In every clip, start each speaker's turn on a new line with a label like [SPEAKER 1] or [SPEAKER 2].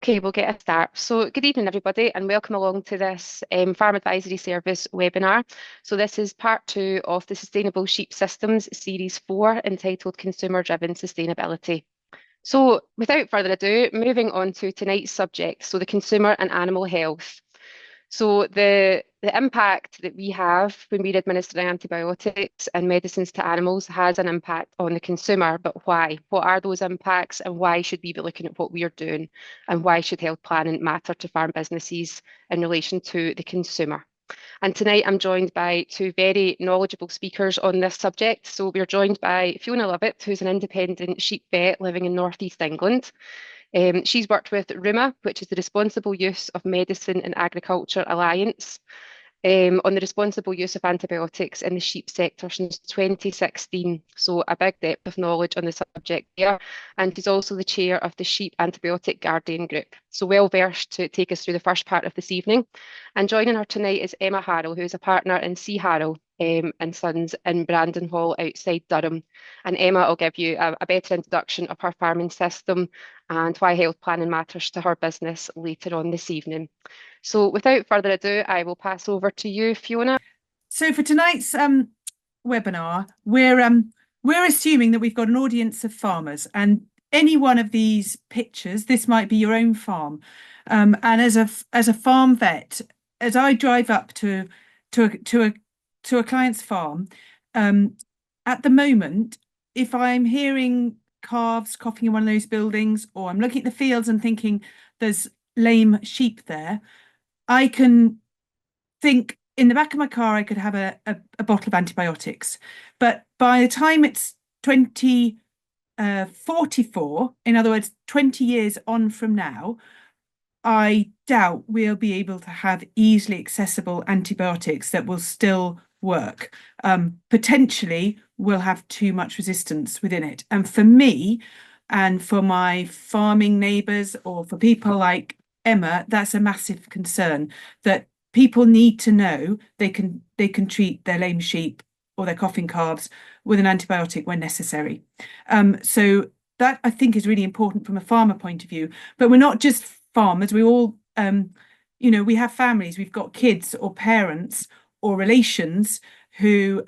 [SPEAKER 1] Okay, we'll get a start. So, good evening, everybody, and welcome along to this Farm Advisory Service webinar. So, this is part two of the Sustainable Sheep Systems Series 4 entitled Consumer Driven Sustainability. So, without further ado, moving on to tonight's subject, so the consumer and animal health. So the impact that we have when we're administering antibiotics and medicines to animals has an impact on the consumer, but why? What are those impacts and why should we be looking at what we are doing and why should health planning matter to farm businesses in relation to the consumer? And tonight I'm joined by two very knowledgeable speakers on this subject. So we're joined by Fiona Lovatt, who's an independent sheep vet living in North East England. She's worked with RUMA, which is the Responsible Use of Medicine in Agriculture Alliance, on the responsible use of antibiotics in the sheep sector since 2016. So a big depth of knowledge on the subject there. And she's also the chair of the Sheep Antibiotic Guardian Group. So well versed to take us through the first part of this evening. And joining her tonight is Emma Harle, who's a partner in C. Harle and Sons in Brandon Hall outside Durham. And Emma will give you a better introduction of her farming system and why health planning matters to her business later on this evening. So without further ado, I will pass over to you, Fiona.
[SPEAKER 2] So for tonight's webinar, we're assuming that we've got an audience of farmers, and any one of these pictures, this might be your own farm. And as a farm vet, as I drive up to a client's farm, at the moment, if I'm hearing calves coughing in one of those buildings, or I'm looking at the fields and thinking there's lame sheep there, I can think in the back of my car I could have a bottle of antibiotics. But by the time it's 2044, in other words, 20 years on from now, I doubt we'll be able to have easily accessible antibiotics that will still work. Potentially, we'll have too much resistance within it. And for me, and for my farming neighbours, or for people like Emma, that's a massive concern, that people need to know they can treat their lame sheep or their coughing calves with an antibiotic when necessary. So that, I think, is really important from a farmer point of view. But we're not just farmers. We all, we have families. We've got kids or parents or relations who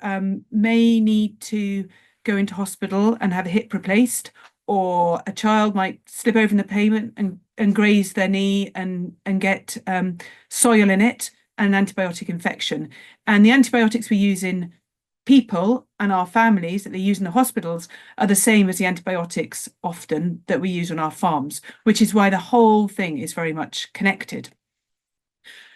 [SPEAKER 2] may need to go into hospital and have a hip replaced, or a child might slip over in the pavement and graze their knee and get soil in it and an antibiotic infection. And the antibiotics we use in people and our families that they use in the hospitals are the same as the antibiotics often that we use on our farms, which is why the whole thing is very much connected.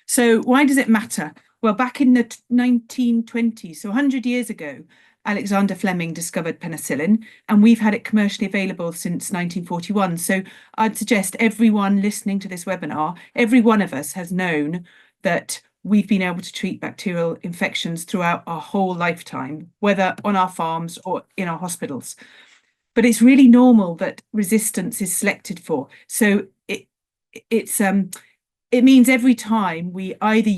[SPEAKER 2] So why does it matter? Well, back in the 1920s, so 100 years ago, Alexander Fleming discovered penicillin, and we've had it commercially available since 1941. So I'd suggest everyone listening to this webinar, every one of us has known that we've been able to treat bacterial infections throughout our whole lifetime, whether on our farms or in our hospitals. But it's really normal that resistance is selected for. So it means every time we either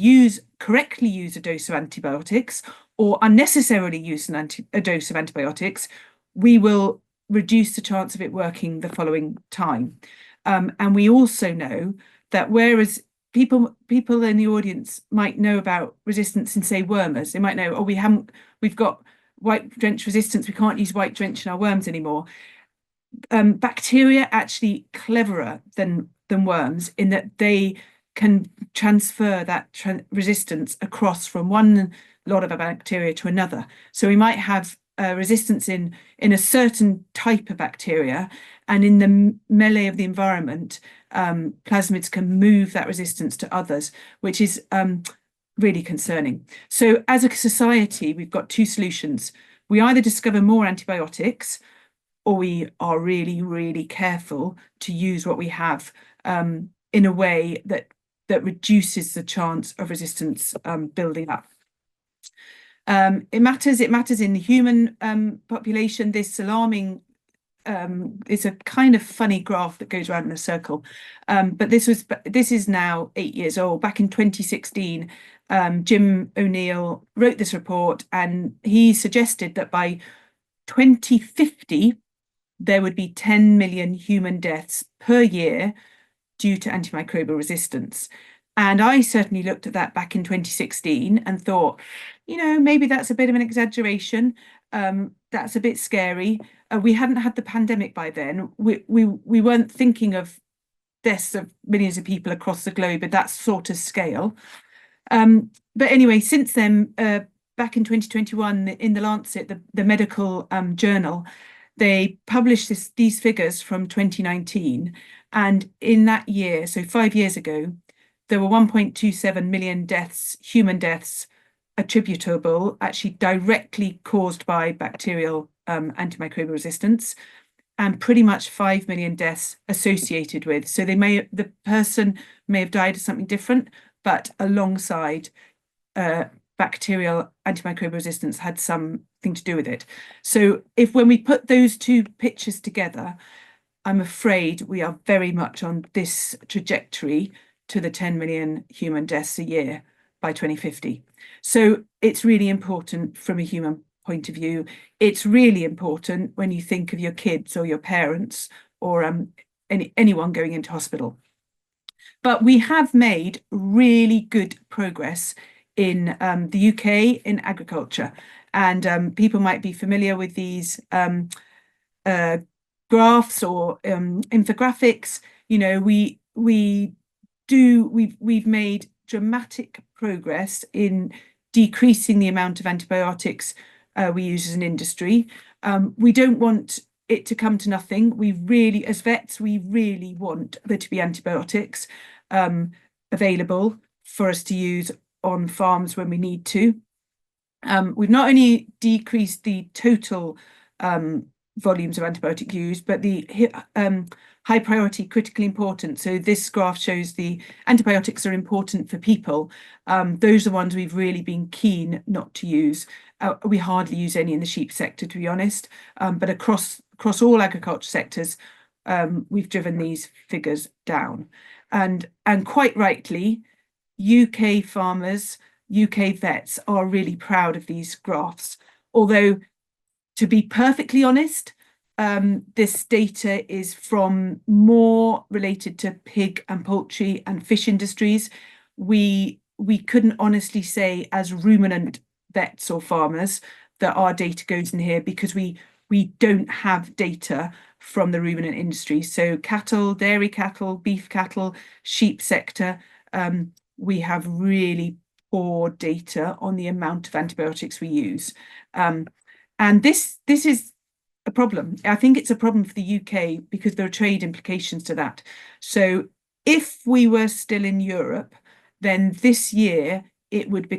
[SPEAKER 2] correctly use a dose of antibiotics or unnecessarily use a dose of antibiotics, we will reduce the chance of it working the following time. And we also know that whereas people in the audience might know about resistance in, say, wormers, they might know, oh, we've got white drench resistance, we can't use white drench in our worms anymore. Bacteria are actually cleverer than worms in that they can transfer that resistance across from one lot of a bacteria to another. So we might have resistance in a certain type of bacteria, and in the melee of the environment, plasmids can move that resistance to others, which is really concerning. So as a society, we've got two solutions. We either discover more antibiotics, or we are really, really careful to use what we have in a way that reduces the chance of resistance building up. It matters in the human population. This alarming is a kind of funny graph that goes around in a circle. But this is now 8 years old. Back in 2016, Jim O'Neill wrote this report, and he suggested that by 2050, there would be 10 million human deaths per year due to antimicrobial resistance. And I certainly looked at that back in 2016 and thought, maybe that's a bit of an exaggeration. That's a bit scary. We hadn't had the pandemic by then. We weren't thinking of deaths of millions of people across the globe at that sort of scale. But anyway, since then, back in 2021, in the Lancet, the medical journal, they published these figures from 2019. And in that year, so 5 years ago, there were 1.27 million deaths, human deaths, attributable, actually directly caused by bacterial antimicrobial resistance, and pretty much 5 million deaths associated with. So the person may have died of something different, but alongside bacterial antimicrobial resistance had something to do with it. So when we put those two pictures together, I'm afraid we are very much on this trajectory to the 10 million human deaths a year by 2050. So it's really important from a human point of view. It's really important when you think of your kids or your parents or anyone going into hospital. But we have made really good progress in the UK in agriculture. And people might be familiar with these graphs or infographics. We've made dramatic progress in decreasing the amount of antibiotics we use as an industry. We don't want it to come to nothing. As vets, we really want there to be antibiotics available for us to use on farms when we need to. We've not only decreased the total volumes of antibiotic use, but the high priority, critically important. So this graph shows the antibiotics are important for people. Those are the ones we've really been keen not to use. We hardly use any in the sheep sector, to be honest, but across all agriculture sectors, we've driven these figures down. And quite rightly, UK farmers, UK vets are really proud of these graphs. Although, to be perfectly honest, this data is from more related to pig and poultry and fish industries. We couldn't honestly say as ruminant vets or farmers that our data goes in here because we don't have data from the ruminant industry. So cattle, dairy cattle, beef cattle, sheep sector, we have really poor data on the amount of antibiotics we use. And this is a problem. I think it's a problem for the UK because there are trade implications to that. So if we were still in Europe, then this year it would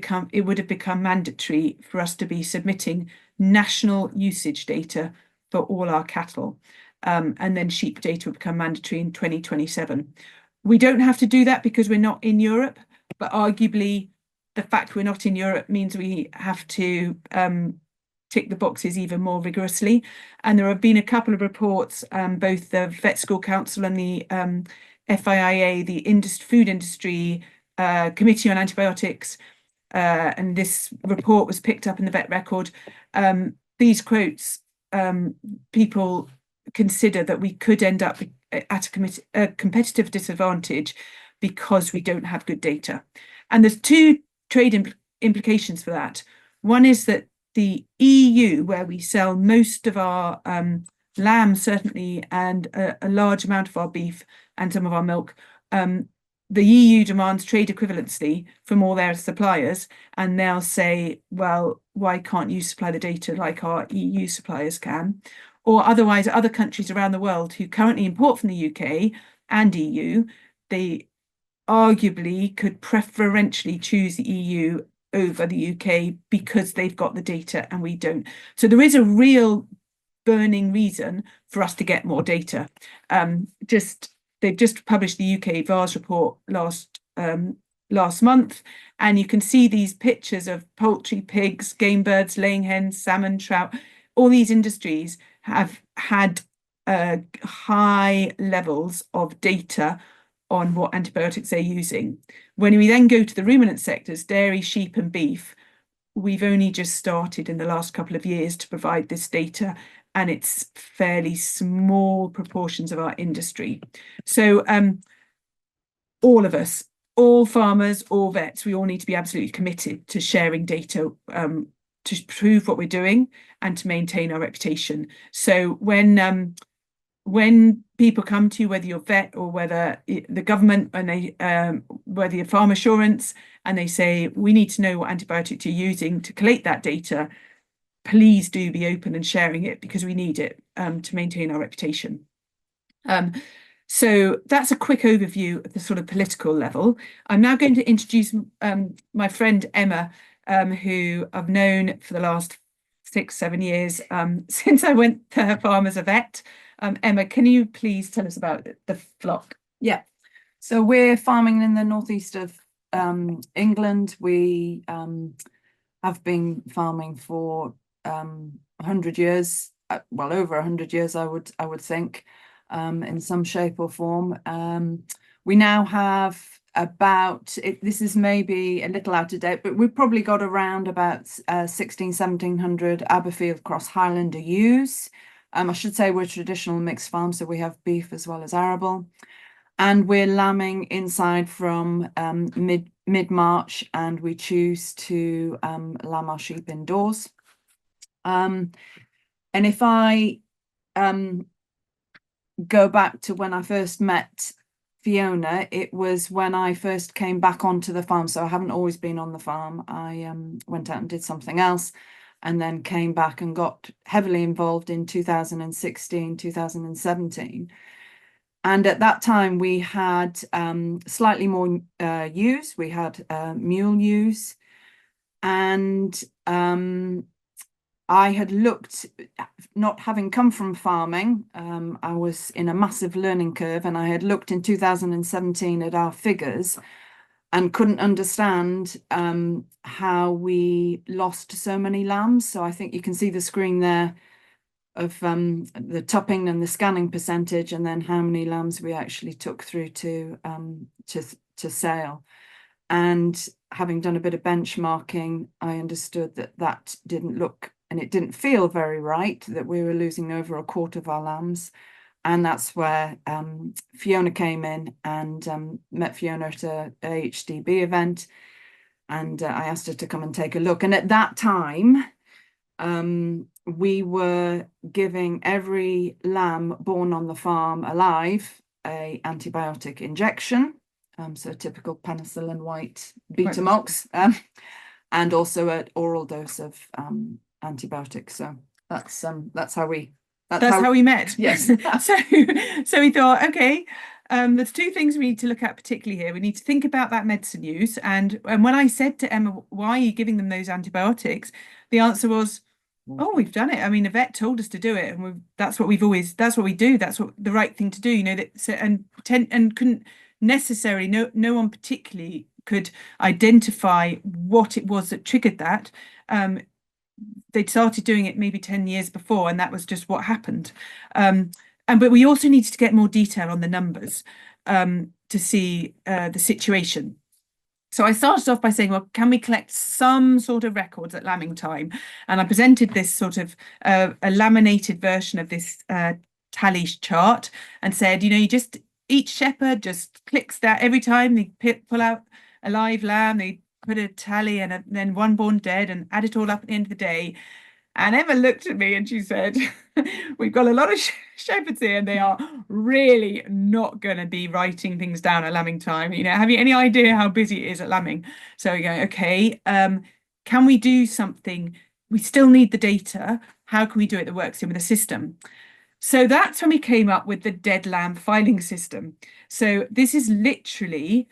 [SPEAKER 2] have become mandatory for us to be submitting national usage data for all our cattle. And then sheep data would become mandatory in 2027. We don't have to do that because we're not in Europe, but arguably the fact we're not in Europe means we have to tick the boxes even more rigorously. And there have been a couple of reports, both the Vet School Council and the FIIA, the Food Industry Committee on Antibiotics, and this report was picked up in the Vet Record. These quotes, people consider that we could end up at a competitive disadvantage because we don't have good data. And there's two trade implications for that. One is that the EU, where we sell most of our lamb, certainly, and a large amount of our beef and some of our milk, the EU demands trade equivalency from all their suppliers, and they'll say, well, why can't you supply the data like our EU suppliers can? Or otherwise, other countries around the world who currently import from the UK and EU, they arguably could preferentially choose the EU over the UK because they've got the data and we don't. So there is a real burning reason for us to get more data. They've just published the UK VARS report last month, and you can see these pictures of poultry, pigs, game birds, laying hens, salmon, trout. All these industries have had high levels of data on what antibiotics they're using. When we then go to the ruminant sectors, dairy, sheep and beef, we've only just started in the last couple of years to provide this data, and it's fairly small proportions of our industry. So all of us, all farmers, all vets, we all need to be absolutely committed to sharing data to prove what we're doing and to maintain our reputation. So when people come to you, whether you're vet or whether the government, and they whether you're farm assurance, and they say we need to know what antibiotic you're using to collate that data, please do be open and sharing it, because we need it to maintain our reputation. So that's a quick overview of the sort of political level. I'm now going to introduce my friend Emma, who I've known for the last 6-7 years since I went to her farm as a vet. Emma, can you please tell us about the flock?
[SPEAKER 3] Yeah, so we're farming in the northeast of England. We have been farming for 100 years, well over 100 years, I would think, in some shape or form. We now have about, this is maybe a little out of date, but we've probably got around about 1700 Aberfield Cross Highlander ewes. I should say we're a traditional mixed farm, so we have beef as well as arable. And we're lambing inside from mid-March, and we choose to lamb our sheep indoors. And if I go back to when I first met Fiona, it was when I first came back onto the farm. So I haven't always been on the farm. I went out and did something else, and then came back and got heavily involved in 2016, 2017. And at that time, we had slightly more ewes. We had mule ewes. And I had looked, not having come from farming, I was in a massive learning curve, and I had looked in 2017 at our figures and couldn't understand how we lost so many lambs. So I think you can see the screen there of the topping and the scanning percentage, and then how many lambs we actually took through to sale. And having done a bit of benchmarking, I understood that that didn't look, and it didn't feel very right, that we were losing over a quarter of our lambs. And that's where Fiona came in, and met Fiona at a HDB event, and I asked her to come and take a look. And at that time, we were giving every lamb born on the farm alive an antibiotic injection, so typical penicillin white Betamox, and also an oral dose of antibiotics. So that's how we
[SPEAKER 2] met.
[SPEAKER 3] Yes.
[SPEAKER 2] so we thought, okay, there's two things we need to look at particularly here. We need to think about that medicine use, and when I said to Emma, why are you giving them those antibiotics, the answer was, oh, we've done it. I mean, a vet told us to do it, and that's what we do. That's what the right thing to do, you know. That so, and couldn't necessarily, no one particularly could identify what it was that triggered that. They'd started doing it maybe 10 years before, and that was just what happened. But we also needed to get more detail on the numbers to see the situation. So I started off by saying, well, can we collect some sort of records at lambing time? And I presented this sort of a laminated version of this tally chart, and said, you know, each shepherd just clicks that every time they pull out a live lamb, they put a tally and then one born dead, and add it all up at the end of the day. And Emma looked at me and she said, we've got a lot of shepherds here, and they are really not going to be writing things down at lambing time. You know, have you any idea how busy it is at lambing? So we're going, okay, can we do something? We still need the data. How can we do it that works in with the system? So that's when we came up with the dead lamb filing system. So this is literally,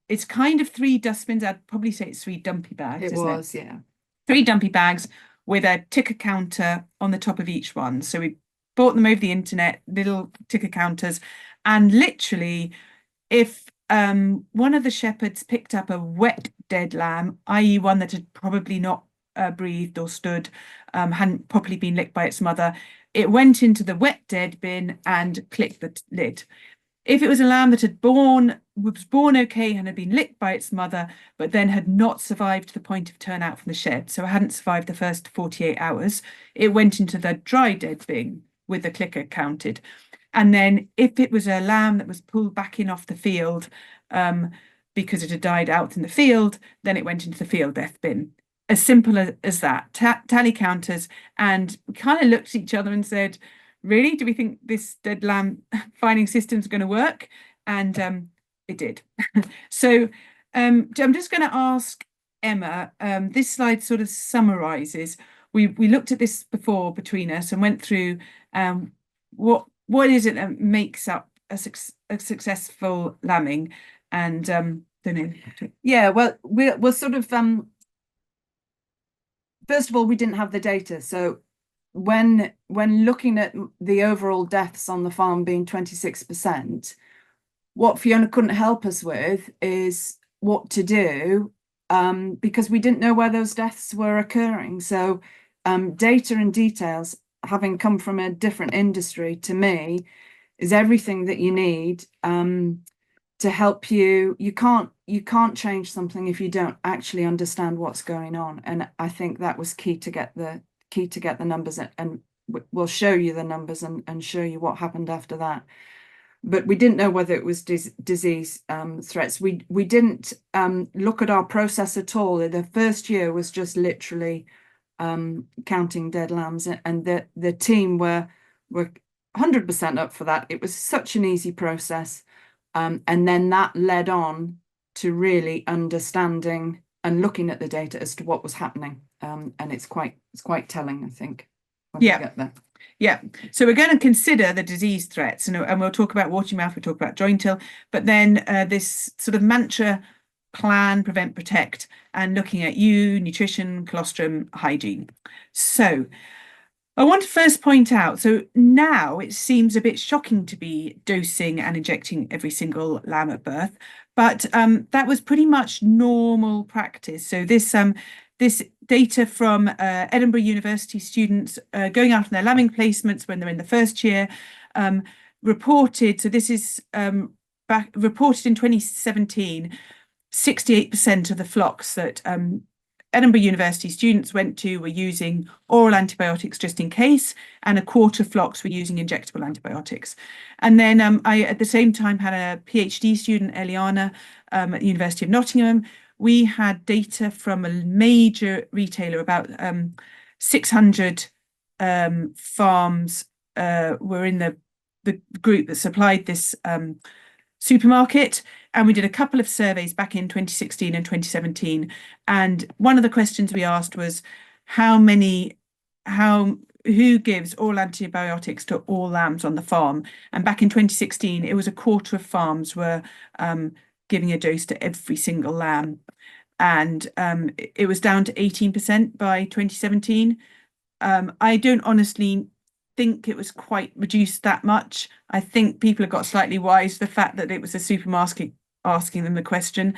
[SPEAKER 2] it's kind of 3 dustbins. I'd probably say it's 3 dumpy bags.
[SPEAKER 3] It was, yeah.
[SPEAKER 2] 3 dumpy bags with a ticker counter on the top of each one. So we bought them over the internet, little ticker counters, and literally, if one of the shepherds picked up a wet dead lamb, i.e. one that had probably not breathed or stood, hadn't properly been licked by its mother, it went into the wet dead bin and clicked the lid. If it was a lamb that was born okay and had been licked by its mother, but then had not survived the point of turnout from the shed, so it hadn't survived the first 48 hours, it went into the dry dead bin with the clicker counted. And then if it was a lamb that was pulled back in off the field because it had died out in the field, then it went into the field death bin. As simple as that. Tally counters. And we kind of looked at each other and said, really, do we think this dead lamb finding system is going to work? And it did. So I'm just going to ask Emma, this slide sort of summarises. We looked at this before between us and went through what is it that makes up a successful lambing, and don't know.
[SPEAKER 3] Yeah, well, we're sort of first of all, we didn't have the data, so when looking at the overall deaths on the farm being 26%, what Fiona couldn't help us with is what to do, because we didn't know where those deaths were occurring. So data and details, having come from a different industry, to me is everything that you need to help you. You can't change something if you don't actually understand what's going on. And I think that was key to get the numbers, and we'll show you the numbers and show you what happened after that. But we didn't know whether it was disease threats. We didn't look at our process at all. The first year was just literally counting dead lambs, and the team were 100% up for that. It was such an easy process, and then that led on to really understanding and looking at the data as to what was happening, and it's quite telling, I think, when we get there.
[SPEAKER 2] Yeah, so we're going to consider the disease threats, and we'll talk about watery mouth, we'll talk about joint ill, but then this sort of mantra: plan, prevent, protect, and looking at nutrition, colostrum, hygiene. So I want to first point out, so now it seems a bit shocking to be dosing and injecting every single lamb at birth, but that was pretty much normal practice. So this data from Edinburgh University students going out on their lambing placements when they're in the first year reported, so this is reported in 2017, 68% of the flocks that Edinburgh University students went to were using oral antibiotics just in case, and a quarter of flocks were using injectable antibiotics. And then I, at the same time, had a PhD student, Eliana, at the University of Nottingham. We had data from a major retailer, about 600 farms were in the group that supplied this supermarket, and we did a couple of surveys back in 2016 and 2017, and one of the questions we asked was who gives oral antibiotics to all lambs on the farm. And back in 2016 it was a quarter of farms were giving a dose to every single lamb, and it was down to 18% by 2017. I don't honestly think it was quite reduced that much. I think people have got slightly wise to the fact that it was a supermarket asking them the question.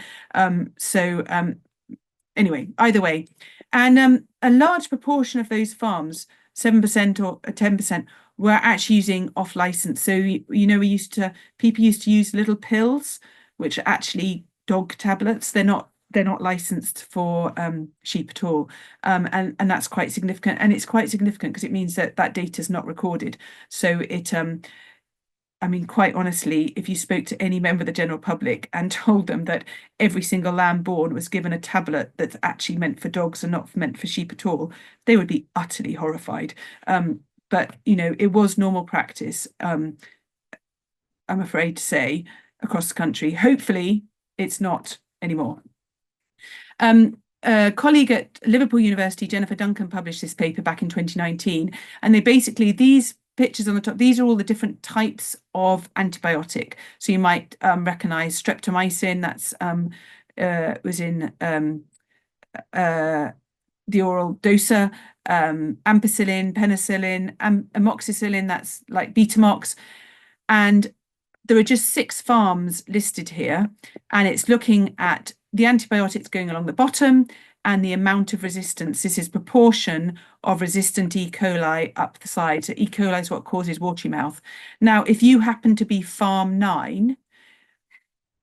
[SPEAKER 2] Anyway, either way, and a large proportion of those farms, 7% or 10%, were actually using off license. So people used to use little pills, which are actually dog tablets. They're not licensed for sheep at all, and that's quite significant. And it's quite significant because it means that data is not recorded. So it I mean, quite honestly, if you spoke to any member of the general public and told them that every single lamb born was given a tablet that's actually meant for dogs and not meant for sheep at all, they would be utterly horrified. But it was normal practice, I'm afraid to say, across the country. Hopefully it's not anymore. A colleague at Liverpool University, Jennifer Duncan, published this paper back in 2019, and they basically, these pictures on the top, these are all the different types of antibiotic. So you might recognize streptomycin, that's was in the oral dosa, ampicillin, penicillin, amoxicillin, that's like Betamox. And there are just 6 farms listed here, and it's looking at the antibiotics going along the bottom and the amount of resistance. This is proportion of resistant E. coli up the side. So E. coli is what causes watery mouth. Now, if you happen to be farm 9,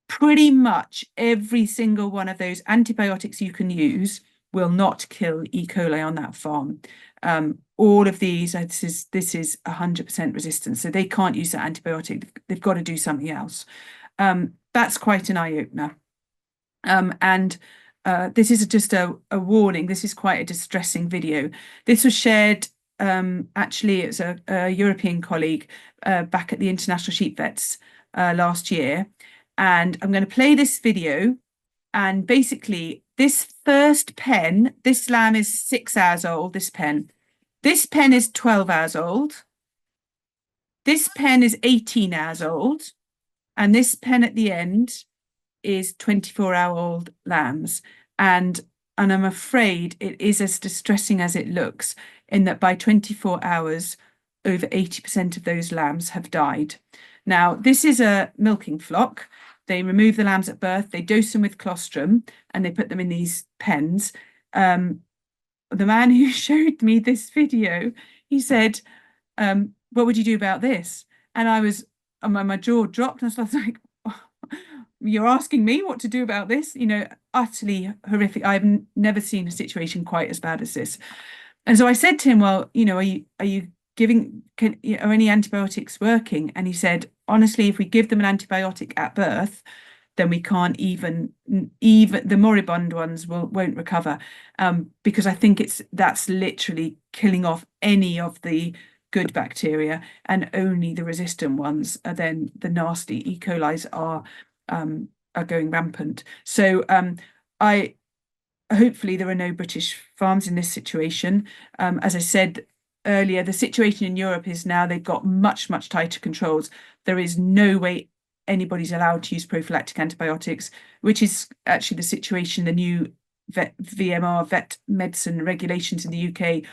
[SPEAKER 2] pretty much every single one of those antibiotics you can use will not kill E. coli on that farm. All of these, this is 100% resistant, so they can't use that antibiotic. They've got to do something else. That's quite an eye-opener. This is just a warning. This is quite a distressing video. This was shared, actually, it's a European colleague back at the International Sheep Vets last year. And I'm going to play this video. And basically, this first pen, this lamb is 6 hours old, this pen. This pen is 12 hours old. This pen is 18 hours old. And this pen at the end is 24-hour-old lambs. And I'm afraid it is as distressing as it looks, in that by 24 hours, over 80% of those lambs have died. Now, this is a milking flock. They remove the lambs at birth, they dose them with colostrum, and they put them in these pens. The man who showed me this video, he said, what would you do about this? And I was, my jaw dropped, and I was like, you're asking me what to do about this? You know, utterly horrific. I've never seen a situation quite as bad as this. And so I said to him, well, you know, are you giving, are any antibiotics working? And he said, honestly, if we give them an antibiotic at birth, then we can't even the moribund ones won't recover, because I think that's literally killing off any of the good bacteria, and only the resistant ones are then the nasty E. coli's are going rampant. So hopefully there are no British farms in this situation. As I said earlier, the situation in Europe is now they've got much tighter controls. There is no way anybody's allowed to use prophylactic antibiotics, which is actually the situation, the new VMR, vet medicine regulations in the UK.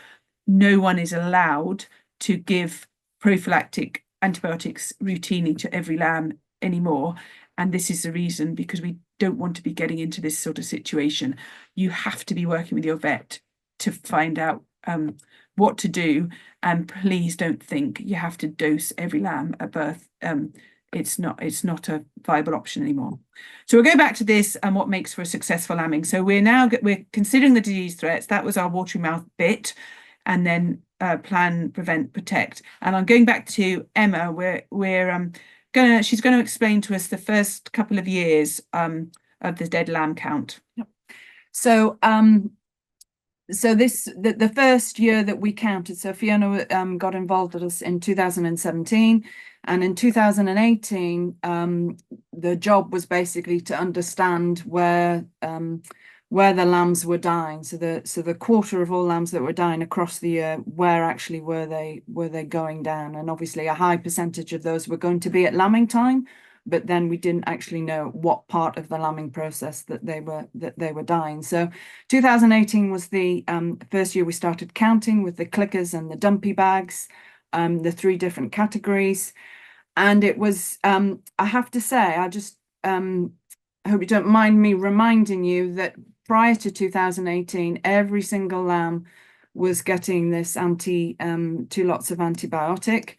[SPEAKER 2] No one is allowed to give prophylactic antibiotics routinely to every lamb anymore. And this is the reason, because we don't want to be getting into this sort of situation. You have to be working with your vet to find out what to do. And please don't think you have to dose every lamb at birth. It's not a viable option anymore. So we'll go back to this and what makes for a successful lambing. So we're considering the disease threats. That was our watery mouth bit, and then plan, prevent, protect. And I'm going back to Emma. She's going to explain to us the first couple of years of the dead lamb count.
[SPEAKER 3] Yep. So the first year that we counted, so Fiona got involved with us in 2017, and in 2018 the job was basically to understand where the lambs were dying. So the quarter of all lambs that were dying across the year, where actually were they going down? And obviously a high percentage of those were going to be at lambing time, but then we didn't actually know what part of the lambing process that they were dying. So 2018 was the first year we started counting with the clickers and the dumpy bags, the 3 different categories. And it was, I have to say, I just I hope you don't mind me reminding you that prior to 2018, every single lamb was getting this 2 lots of antibiotic.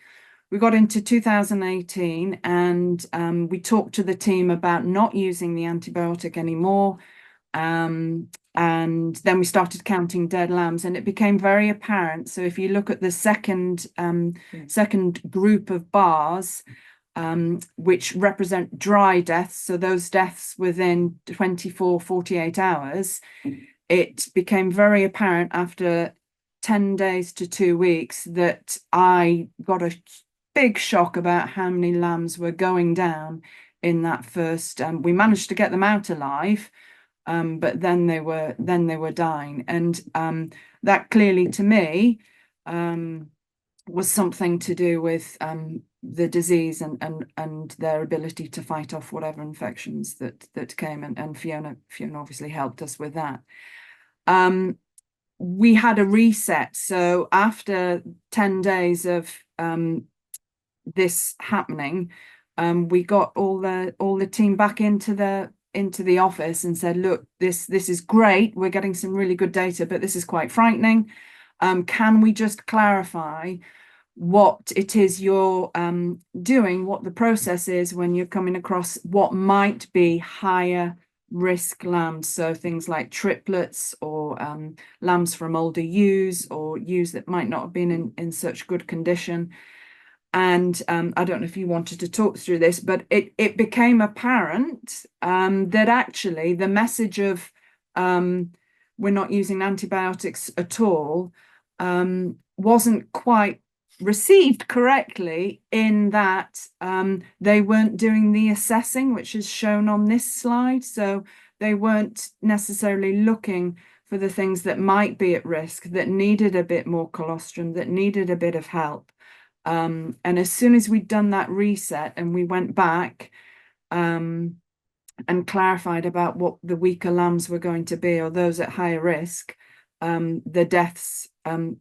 [SPEAKER 3] We got into 2018 and we talked to the team about not using the antibiotic anymore. And then we started counting dead lambs, and it became very apparent. So if you look at the second group of bars, which represent dry deaths, so those deaths within 48 hours, it became very apparent after 10 days to 2 weeks that I got a big shock about how many lambs were going down in that first. We managed to get them out alive, but then they were dying, and that clearly to me was something to do with the disease and their ability to fight off whatever infections that came, and Fiona obviously helped us with that. We had a reset, so after 10 days of this happening, we got all the team back into the office and said, look, this is great, we're getting some really good data, but this is quite frightening. Can we just clarify what it is you're doing, what the process is when you're coming across what might be higher risk lambs, so things like triplets or lambs from older ewes or ewes that might not have been in such good condition. And I don't know if you wanted to talk through this, but it became apparent that actually the message of we're not using antibiotics at all wasn't quite received correctly, in that they weren't doing the assessing, which is shown on this slide. So they weren't necessarily looking for the things that might be at risk, that needed a bit more colostrum, that needed a bit of help. And as soon as we'd done that reset and we went back and clarified about what the weaker lambs were going to be, or those at higher risk, the deaths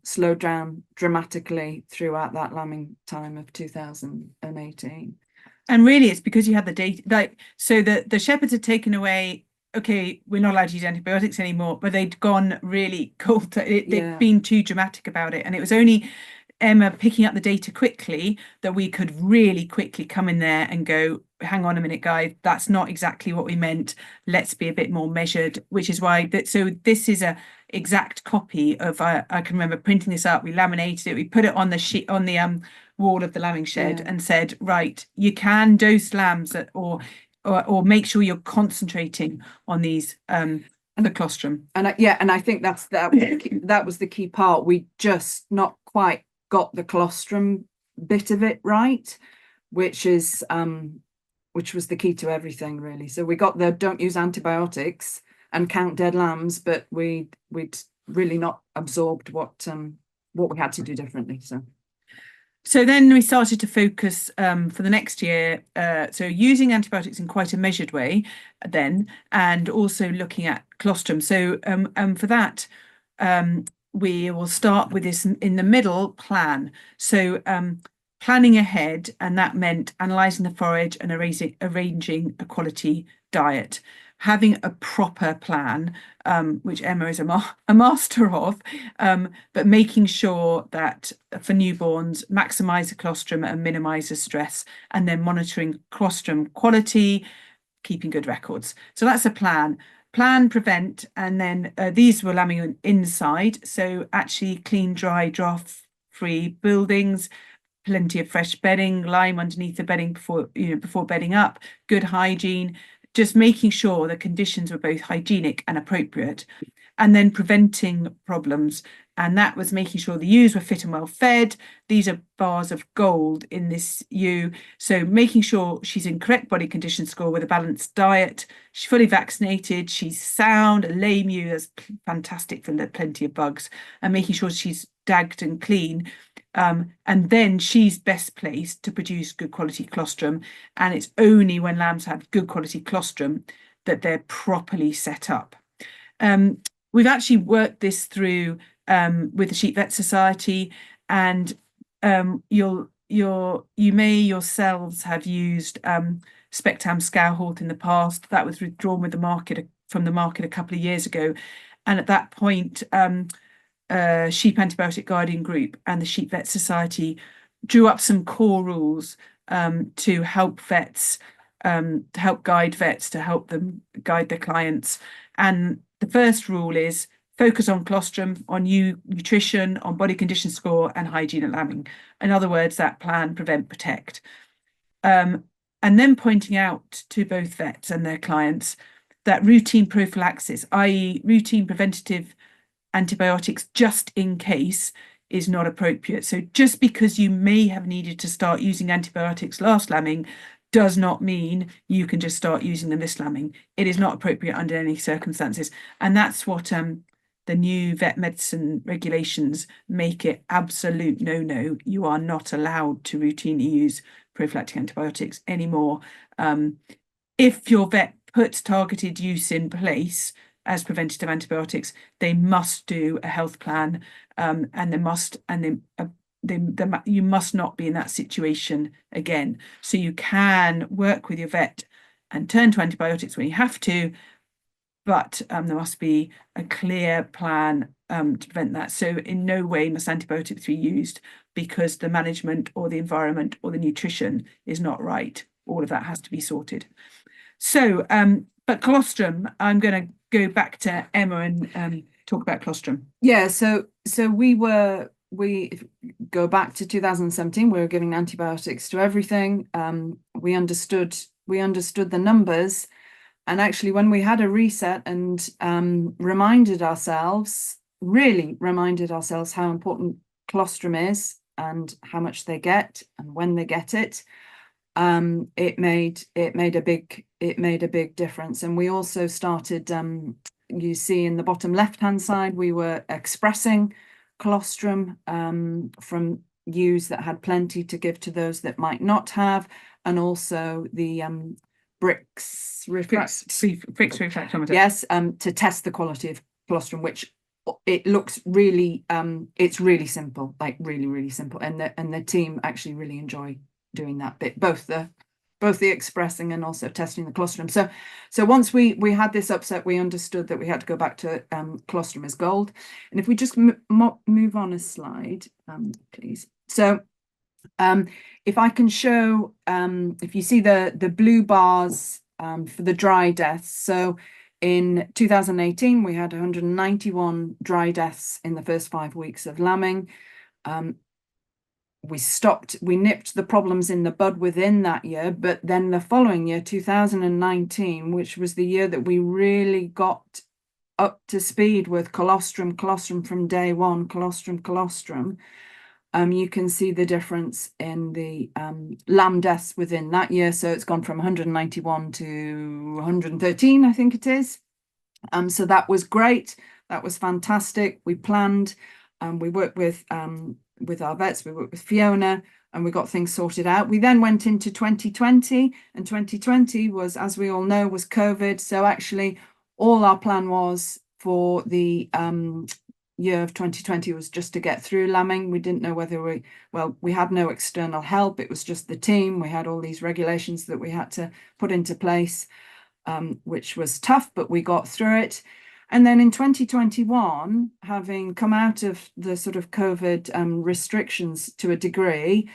[SPEAKER 3] slowed down dramatically throughout that lambing time of 2018.
[SPEAKER 2] And really, it's because you had the data, like, so the shepherds had taken away, okay, we're not allowed to use antibiotics anymore, but they'd gone really cold. They'd been too dramatic about it. And it was only Emma picking up the data quickly that we could really quickly come in there and go, hang on a minute, guys, that's not exactly what we meant. Let's be a bit more measured, which is why so this is a exact copy of, I can remember printing this up, we laminated it, we put it on the sheet, on the wall of the lambing shed, and said, right, you can dose lambs or make sure you're concentrating on these the colostrum.
[SPEAKER 3] And I think that was the key part. We just not quite got the colostrum bit of it right, which was the key to everything, really. So we got the don't use antibiotics and count dead lambs, but we'd really not absorbed what we had to do differently.
[SPEAKER 2] So then we started to focus for the next year, so using antibiotics in quite a measured way then, and also looking at colostrum. So for that, we will start with this in the middle plan. So planning ahead, and that meant analysing the forage and arranging a quality diet. Having a proper plan, which Emma is a master of, but making sure that for newborns, maximise the colostrum and minimise the stress, and then monitoring colostrum quality, keeping good records. So that's a plan. Plan, prevent, and then these were lambing inside. So actually clean, dry, draft-free buildings, plenty of fresh bedding, lime underneath the bedding before bedding up, good hygiene, just making sure the conditions were both hygienic and appropriate, and then preventing problems. And that was making sure the ewes were fit and well fed. These are bars of gold in this ewe. So making sure she's in correct body condition score with a balanced diet. She's fully vaccinated. She's sound. A lame ewe, that's fantastic for plenty of bugs. And making sure she's dagged and clean. And then she's best placed to produce good quality colostrum. And it's only when lambs have good quality colostrum that they're properly set up. We've actually worked this through with the Sheep Vet Society, and you may yourselves have used Spectam Scourhort in the past. That was withdrawn from the market a couple of years ago, and at that point Sheep Antibiotic Guardian Group and the Sheep Vet Society drew up some core rules to help vets, to help guide vets, to help them guide their clients. And the first rule is focus on colostrum, on nutrition, on body condition score, and hygiene at lambing. In other words, that plan, prevent, protect. And then pointing out to both vets and their clients that routine prophylaxis, i.e. routine preventative antibiotics just in case, is not appropriate. So just because you may have needed to start using antibiotics last lambing does not mean you can just start using them this lambing. It is not appropriate under any circumstances. And that's what the new vet medicine regulations make it absolute no-no. You are not allowed to routinely use prophylactic antibiotics anymore. If your vet puts targeted use in place as preventative antibiotics, they must do a health plan, and you must not be in that situation again. So you can work with your vet and turn to antibiotics when you have to, but there must be a clear plan to prevent that. So in no way must antibiotics be used because the management or the environment or the nutrition is not right. All of that has to be sorted. So But colostrum, I'm going to go back to Emma and talk about colostrum.
[SPEAKER 3] Yeah, so we go back to 2017, we were giving antibiotics to everything. We understood the numbers, and actually when we had a reset and really reminded ourselves how important colostrum is and how much they get and when they get it, it made a big difference. And we also started, you see in the bottom left hand side, we were expressing colostrum from ewes that had plenty to give to those that might not have, and also the Brix
[SPEAKER 2] refractometer.
[SPEAKER 3] Yes, to test the quality of colostrum, which it looks really it's really simple, like really simple, and the team actually really enjoy doing that bit, both the expressing and also testing the colostrum. So once we had this upset, we understood that we had to go back to colostrum as gold. And if we just move on a slide, please. So if I can show, if you see the blue bars for the dry deaths. So in 2018, we had 191 dry deaths in the first 5 weeks of lambing. We nipped the problems in the bud within that year, but then the following year, 2019, which was the year that we really got up to speed with colostrum from day one, colostrum, you can see the difference in the lamb deaths within that year. So it's gone from 191 to 113, I think it is. So that was great. That was fantastic. We planned, we worked with our vets, we worked with Fiona, and we got things sorted out. We then went into 2020, and 2020 was, as we all know, was COVID. So actually all our plan was for the year of 2020 was just to get through lambing. We didn't know whether we had no external help. It was just the team. We had all these regulations that we had to put into place, which was tough, but we got through it. And then in 2021, having come out of the sort of COVID restrictions to a degree,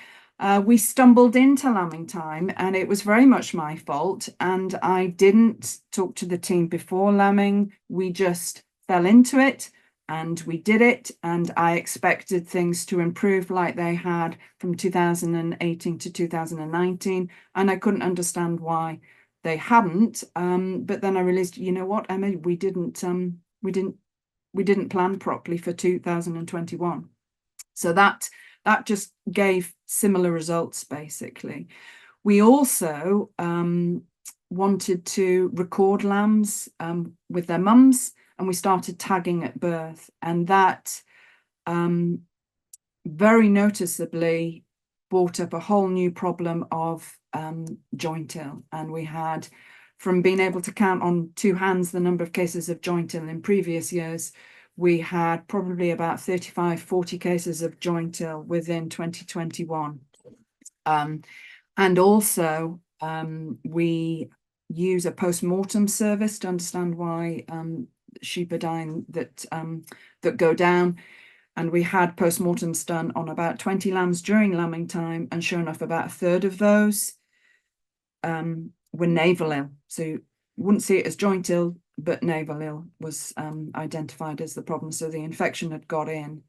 [SPEAKER 3] we stumbled into lambing time, and it was very much my fault. And I didn't talk to the team before lambing. We just fell into it and we did it. And I expected things to improve like they had from 2018 to 2019. And I couldn't understand why they hadn't, but then I realized, you know what, Emma, we didn't plan properly for 2021. So that just gave similar results, basically. We also wanted to record lambs with their mums, and we started tagging at birth, and that very noticeably brought up a whole new problem of joint ill. And we had, from being able to count on 2 hands the number of cases of joint ill in previous years, we had probably about 35-40 cases of joint ill within 2021. And also we use a post-mortem service to understand why sheep are dying that go down. And we had post-mortems done on about 20 lambs during lambing time, and sure enough, about a third of those were navel ill. So you wouldn't see it as joint ill, but navel ill was identified as the problem. So the infection had got in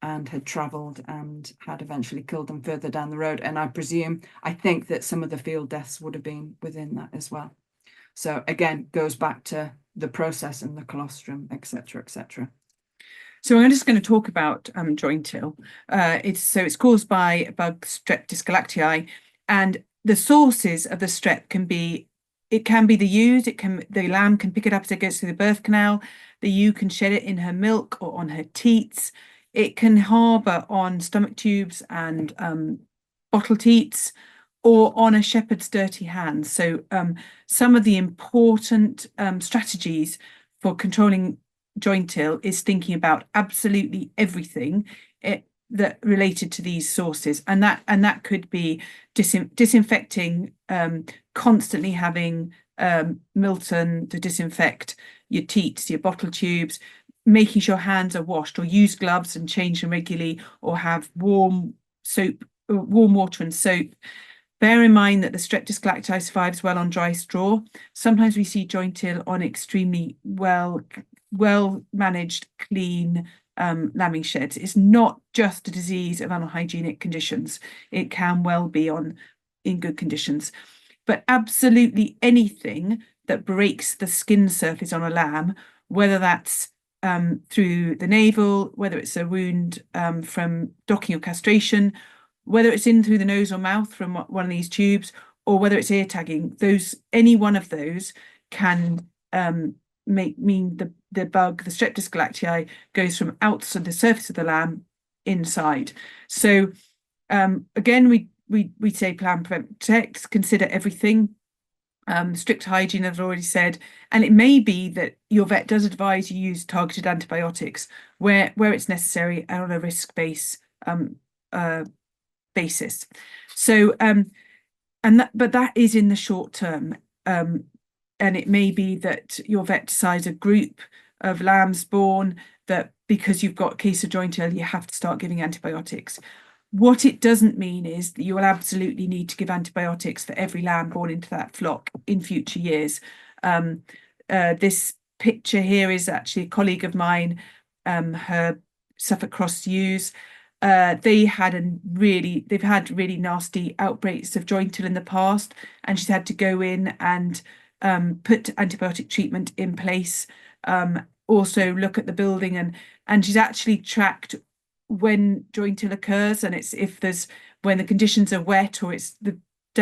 [SPEAKER 3] and had travelled and had eventually killed them further down the road. And I think that some of the field deaths would have been within that as well. So again, goes back to the process and the colostrum, etc., etc.
[SPEAKER 2] So I'm just going to talk about joint ill. It's caused by bug strep dysgalactiae, and the sources of the strep can be the ewes. The lamb can pick it up as it goes through the birth canal. The ewe can shed it in her milk or on her teats. It can harbour on stomach tubes and bottle teats, or on a shepherd's dirty hands. So some of the important strategies for controlling joint ill is thinking about absolutely everything that related to these sources, and that could be disinfecting, constantly having Milton to disinfect your teats, your bottle tubes, making sure hands are washed, or use gloves and change them regularly, or have warm water and soap. Bear in mind that the Streptococcus galacti survives well on dry straw. Sometimes we see joint ill on extremely well managed, clean lambing sheds. It's not just a disease of unhygienic conditions. It can well be in good conditions. But absolutely anything that breaks the skin surface on a lamb, whether that's through the navel, whether it's a wound from docking or castration, whether it's in through the nose or mouth from one of these tubes, or whether it's ear tagging, any one of those can mean the bug, the Streptococcus galacti, goes from outside the surface of the lamb inside. So again, we say plan, prevent, protect, consider everything. Strict hygiene, as I've already said, and it may be that your vet does advise you use targeted antibiotics where it's necessary and on a risk basis. So but that is in the short term, and it may be that your vet decides a group of lambs born that because you've got a case of joint ill, you have to start giving antibiotics. What it doesn't mean is that you will absolutely need to give antibiotics for every lamb born into that flock in future years. This picture here is actually a colleague of mine, her Suffolk Cross ewes. They've had really nasty outbreaks of joint ill in the past, and she's had to go in and put antibiotic treatment in place. Also look at the building, and she's actually tracked when joint ill occurs, and it's when the conditions are wet or it's the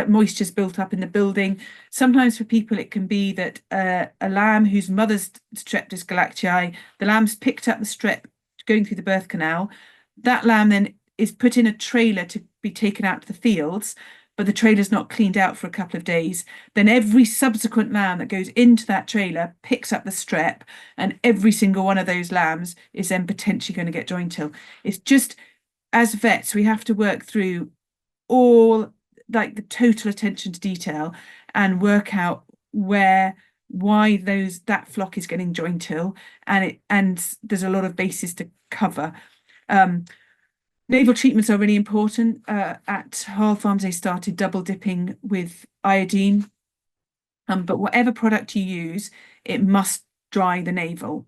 [SPEAKER 2] moisture's built up in the building. Sometimes for people it can be that a lamb whose mother's Streptococcus galacti, the lamb's picked up the strep going through the birth canal. That lamb then is put in a trailer to be taken out to the fields, but the trailer's not cleaned out for a couple of days. Then every subsequent lamb that goes into that trailer picks up the strep, and every single one of those lambs is then potentially going to get joint ill. It's just, as vets, we have to work through all like the total attention to detail and work out why that flock is getting joint ill, and there's a lot of bases to cover. Naval treatments are really important. At Harle Farms, they started double dipping with iodine. But whatever product you use, it must dry the navel.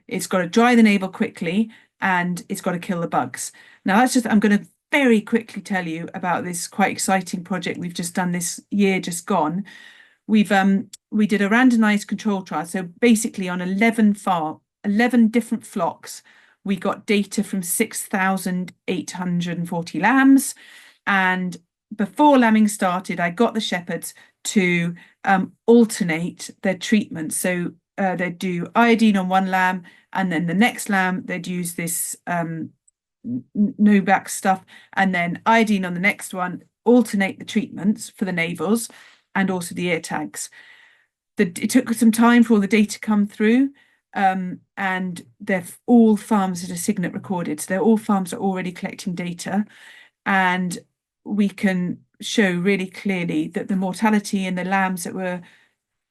[SPEAKER 2] It's got to dry the navel quickly, and it's got to kill the bugs. Now, I'm going to very quickly tell you about this quite exciting project we've just done this year just gone. We did a randomized control trial. So basically on 11 different flocks, we got data from 6,840 lambs. And before lambing started, I got the shepherds to alternate their treatment. So they'd do iodine on one lamb, and then the next lamb, they'd use this no-back stuff, and then iodine on the next one, alternate the treatments for the navels and also the ear tags. It took some time for all the data to come through. And they're all farms that are signet recorded. So they're all farms that are already collecting data, and we can show really clearly that the mortality in the lambs that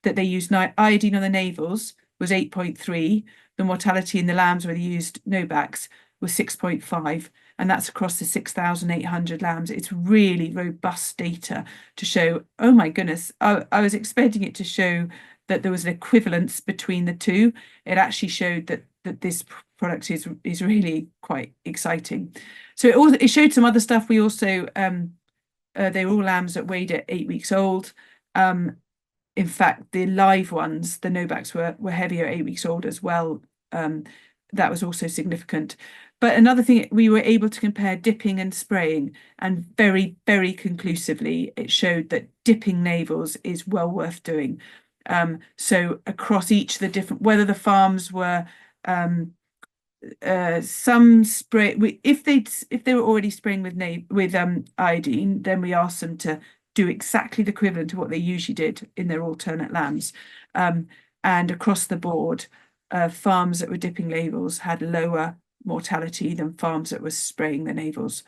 [SPEAKER 2] they used iodine on the navels was 8.3. The mortality in the lambs where they used no-backs was 6.5, and that's across the 6,800 lambs. It's really robust data to show, oh my goodness, I was expecting it to show that there was an equivalence between the two. It actually showed that this product is really quite exciting. So it showed some other stuff. We also they were all lambs that weighed at 8 weeks old. In fact, the live ones, the no-backs, were heavier at 8 weeks old as well. That was also significant. But another thing, we were able to compare dipping and spraying, and very, very conclusively, it showed that dipping navels is well worth doing. So across each of the different, whether the farms were some spray, if they were already spraying with iodine, then we asked them to do exactly the equivalent to what they usually did in their alternate lambs. And across the board, farms that were dipping navels had lower mortality than farms that were spraying the navels.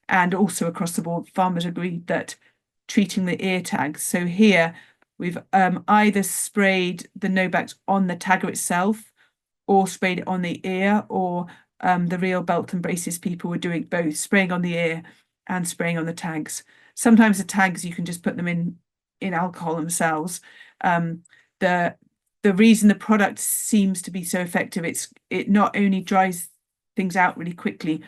[SPEAKER 2] And also across the board, farmers agreed that treating the ear tags. So here we've either sprayed the no-backs on the tagger itself, or sprayed it on the ear, or the real belt and braces people were doing both, spraying on the ear and spraying on the tags. Sometimes the tags, you can just put them in alcohol themselves. The reason the product seems to be so effective, it not only dries things out really quickly,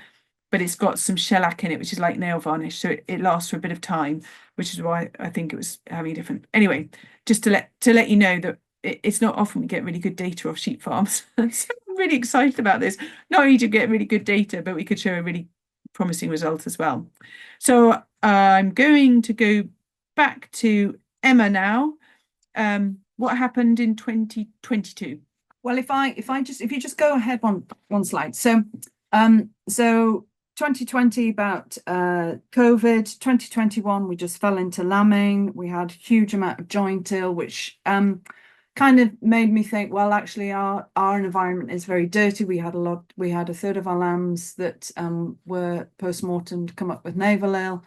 [SPEAKER 2] but it's got some shellac in it, which is like nail varnish, so it lasts for a bit of time, which is why I think it was having a different. Anyway, just to let you know that it's not often we get really good data off sheep farms. So I'm really excited about this. Not only to get really good data, but we could show a really promising result as well. So I'm going to go back to Emma now. What happened in 2022?
[SPEAKER 3] Well, if you just go ahead one slide. So 2020 about COVID, 2021 we just fell into lambing. We had huge amount of joint ill, which kind of made me think, well, actually our environment is very dirty. We had a third of our lambs that were post-mortem come up with navel ill.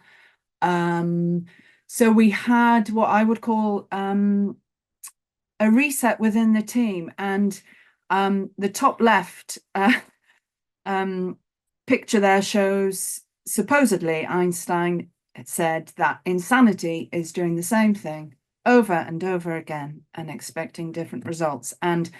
[SPEAKER 3] So we had what I would call a reset within the team, and the top left picture there shows supposedly Einstein said that insanity is doing the same thing over and over again and expecting different results. And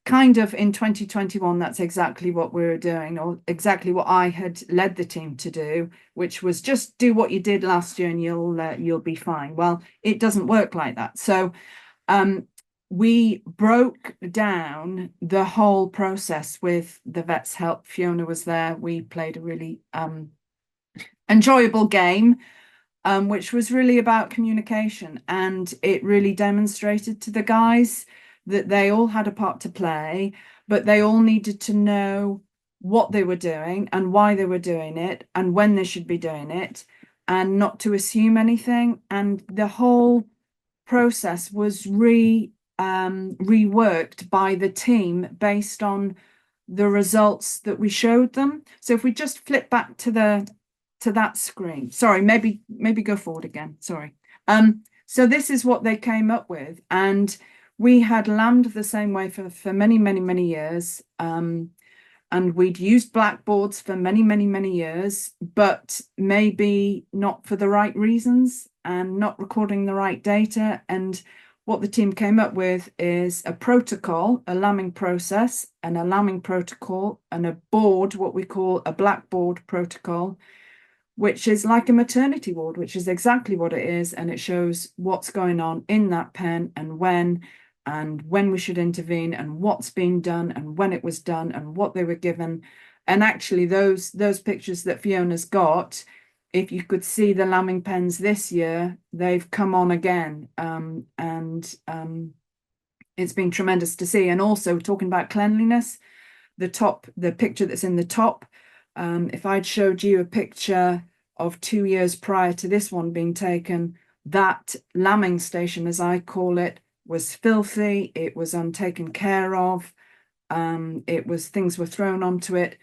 [SPEAKER 3] kind of in 2021, that's exactly what we were doing, or exactly what I had led the team to do, which was just do what you did last year and you'll be fine. Well, it doesn't work like that. So we broke down the whole process with the vet's help. Fiona was there. We played a really enjoyable game, which was really about communication. And it really demonstrated to the guys that they all had a part to play, but they all needed to know what they were doing and why they were doing it and when they should be doing it, and not to assume anything. And the whole process was reworked by the team based on the results that we showed them. So if we just flip back to that screen, sorry, maybe go forward again, sorry. So this is what they came up with, and we had lambed the same way for many years, and we'd used blackboards for many years, but maybe not for the right reasons and not recording the right data. And what the team came up with is a protocol, a lambing process, and a lambing protocol, and a board, what we call a blackboard protocol, which is like a maternity ward, which is exactly what it is. And it shows what's going on in that pen and when we should intervene and what's being done and when it was done and what they were given. And actually those pictures that Fiona's got, if you could see the lambing pens this year, they've come on again. It's been tremendous to see. And also talking about cleanliness, the picture that's in the top, if I'd showed you a picture of 2 years prior to this one being taken, that lambing station, as I call it, was filthy. It was untaken care of. Things were thrown onto it.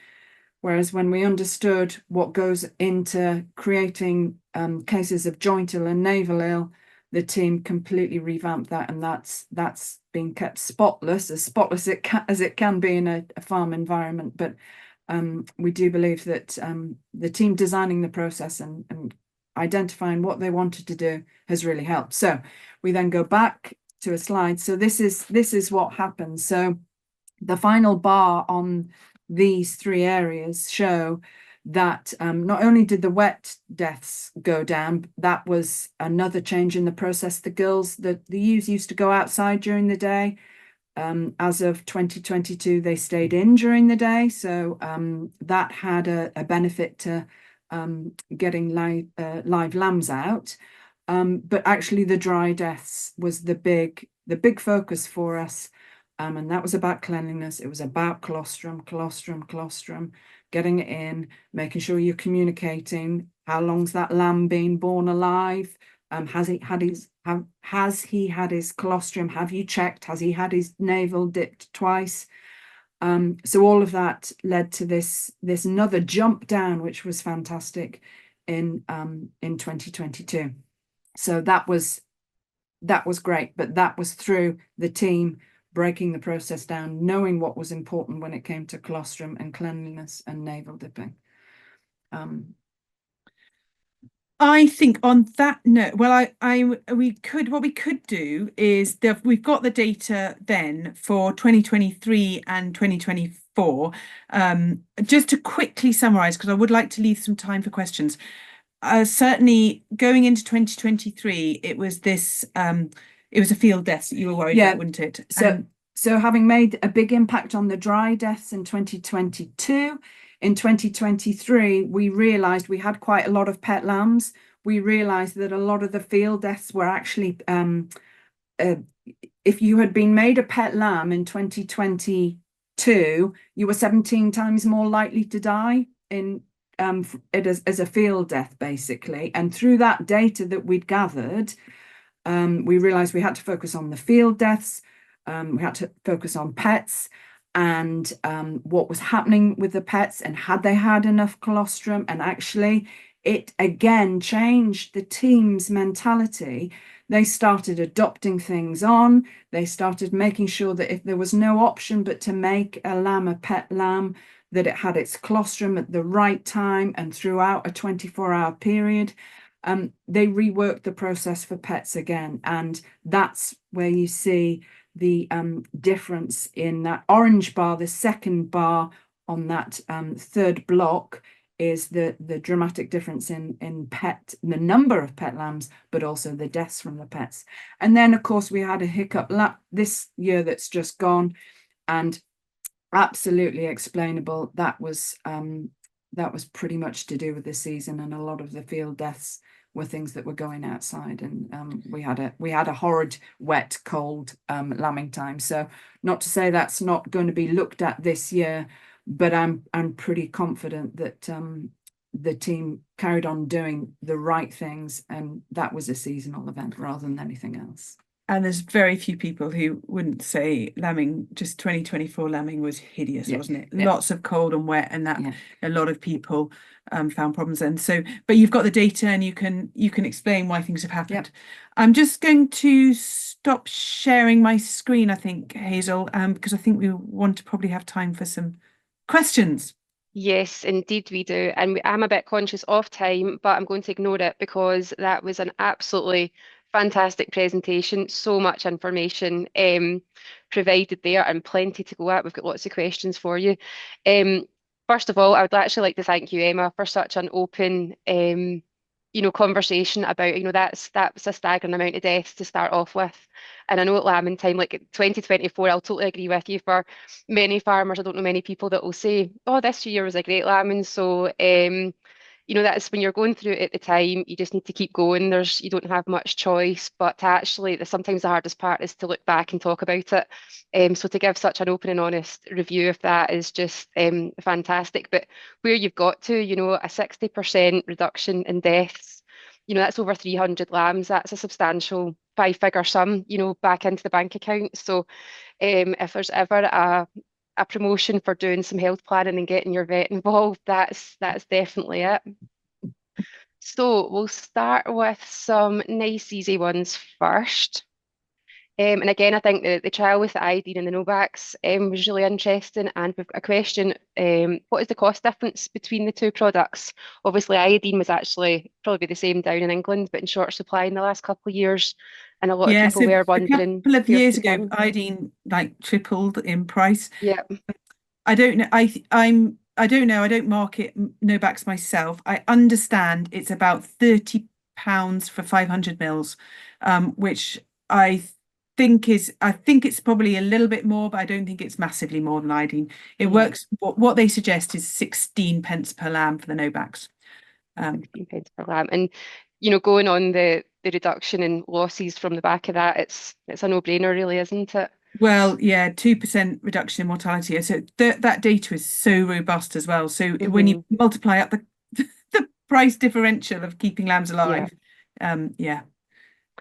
[SPEAKER 3] Whereas when we understood what goes into creating cases of joint ill and navel ill, the team completely revamped that, and that's been kept spotless as it can be in a farm environment. But we do believe that the team designing the process and identifying what they wanted to do has really helped. So we then go back to a slide. So this is what happens. So the final bar on these three areas show that not only did the wet deaths go down, that was another change in the process. The ewes used to go outside during the day. As of 2022, they stayed in during the day. So that had a benefit to getting live lambs out. But actually the dry deaths was the big focus for us. And that was about cleanliness. It was about colostrum, getting it in, making sure you're communicating. How long's that lamb been born alive? Has he had his colostrum? Have you checked? Has he had his navel dipped twice? So all of that led to this another jump down, which was fantastic in 2022. So that was great, but that was through the team breaking the process down, knowing what was important when it came to colostrum and cleanliness and navel dipping.
[SPEAKER 2] I think on that note, well, what we could do is we've got the data then for 2023 and 2024. Just to quickly summarize, because I would like to leave some time for questions. Certainly going into 2023, it was a field death that you were worried about, wasn't it?
[SPEAKER 3] So having made a big impact on the dry deaths in 2022, in 2023, we realised we had quite a lot of pet lambs. We realised that a lot of the field deaths were actually, if you had been made a pet lamb in 2022, you were 17 times more likely to die in it as a field death, basically. And through that data that we'd gathered, we realised we had to focus on the field deaths. We had to focus on pets and what was happening with the pets and had they had enough colostrum. And actually, it again changed the team's mentality. They started adopting things on. They started making sure that if there was no option but to make a lamb a pet lamb, that it had its colostrum at the right time and throughout a 24-hour period. They reworked the process for pets again. And that's where you see the difference in that orange bar. The second bar on that third block is the dramatic difference in the number of pet lambs, but also the deaths from the pets. And then, of course, we had a hiccup this year that's just gone, and absolutely explainable. That was pretty much to do with the season, and a lot of the field deaths were things that were going outside, and we had a horrid, wet, cold lambing time. So not to say that's not going to be looked at this year, but I'm pretty confident that the team carried on doing the right things, and that was a seasonal event rather than anything else.
[SPEAKER 2] And there's very few people who wouldn't say lambing, just 2024 lambing was hideous, wasn't it? Lots of cold and wet, and that a lot of people found problems. And so, but you've got the data and you can explain why things have happened. I'm just going to stop sharing my screen, I think, Hazel, because I think we want to probably have time for some questions.
[SPEAKER 1] Yes, indeed we do. And I'm a bit conscious of time, but I'm going to ignore it because that was an absolutely fantastic presentation. So much information provided there and plenty to go at. We've got lots of questions for you. First of all, I would actually like to thank you, Emma, for such an open conversation about, that's a staggering amount of deaths to start off with. And I know at lambing time, like 2024, I'll totally agree with you. For many farmers, I don't know many people that will say, oh, this year was a great lambing. So, that's when you're going through it at the time, you just need to keep going. You don't have much choice, but actually sometimes the hardest part is to look back and talk about it. So to give such an open and honest review of that is just fantastic. But where you've got to, a 60% reduction in deaths, that's over 300 lambs. That's a substantial 5-figure sum, back into the bank account. So if there's ever a promotion for doing some health planning and getting your vet involved, that's definitely it. So we'll start with some nice easy ones first. And again, I think the trial with the iodine and the Novaks was really interesting. And we've got a question, what is the cost difference between the two products? Obviously, iodine was actually probably the same down in England, but in short supply in the last couple of years. And a lot of people were wondering.
[SPEAKER 2] A couple of years ago, iodine tripled in price.
[SPEAKER 1] Yeah.
[SPEAKER 2] I don't know. I don't know. I don't market Novaks myself. I understand it's about £30 for 500 mils, which I think it's probably a little bit more, but I don't think it's massively more than iodine. It works. What they suggest is 16 pence per lamb for the Novaks.
[SPEAKER 1] 16 pence per lamb, and going on the reduction in losses from the back of that, it's a no-brainer, really, isn't it?
[SPEAKER 2] Well, yeah, 2% reduction in mortality. So that data is so robust as well. So when you multiply up the price differential of keeping lambs alive,
[SPEAKER 1] and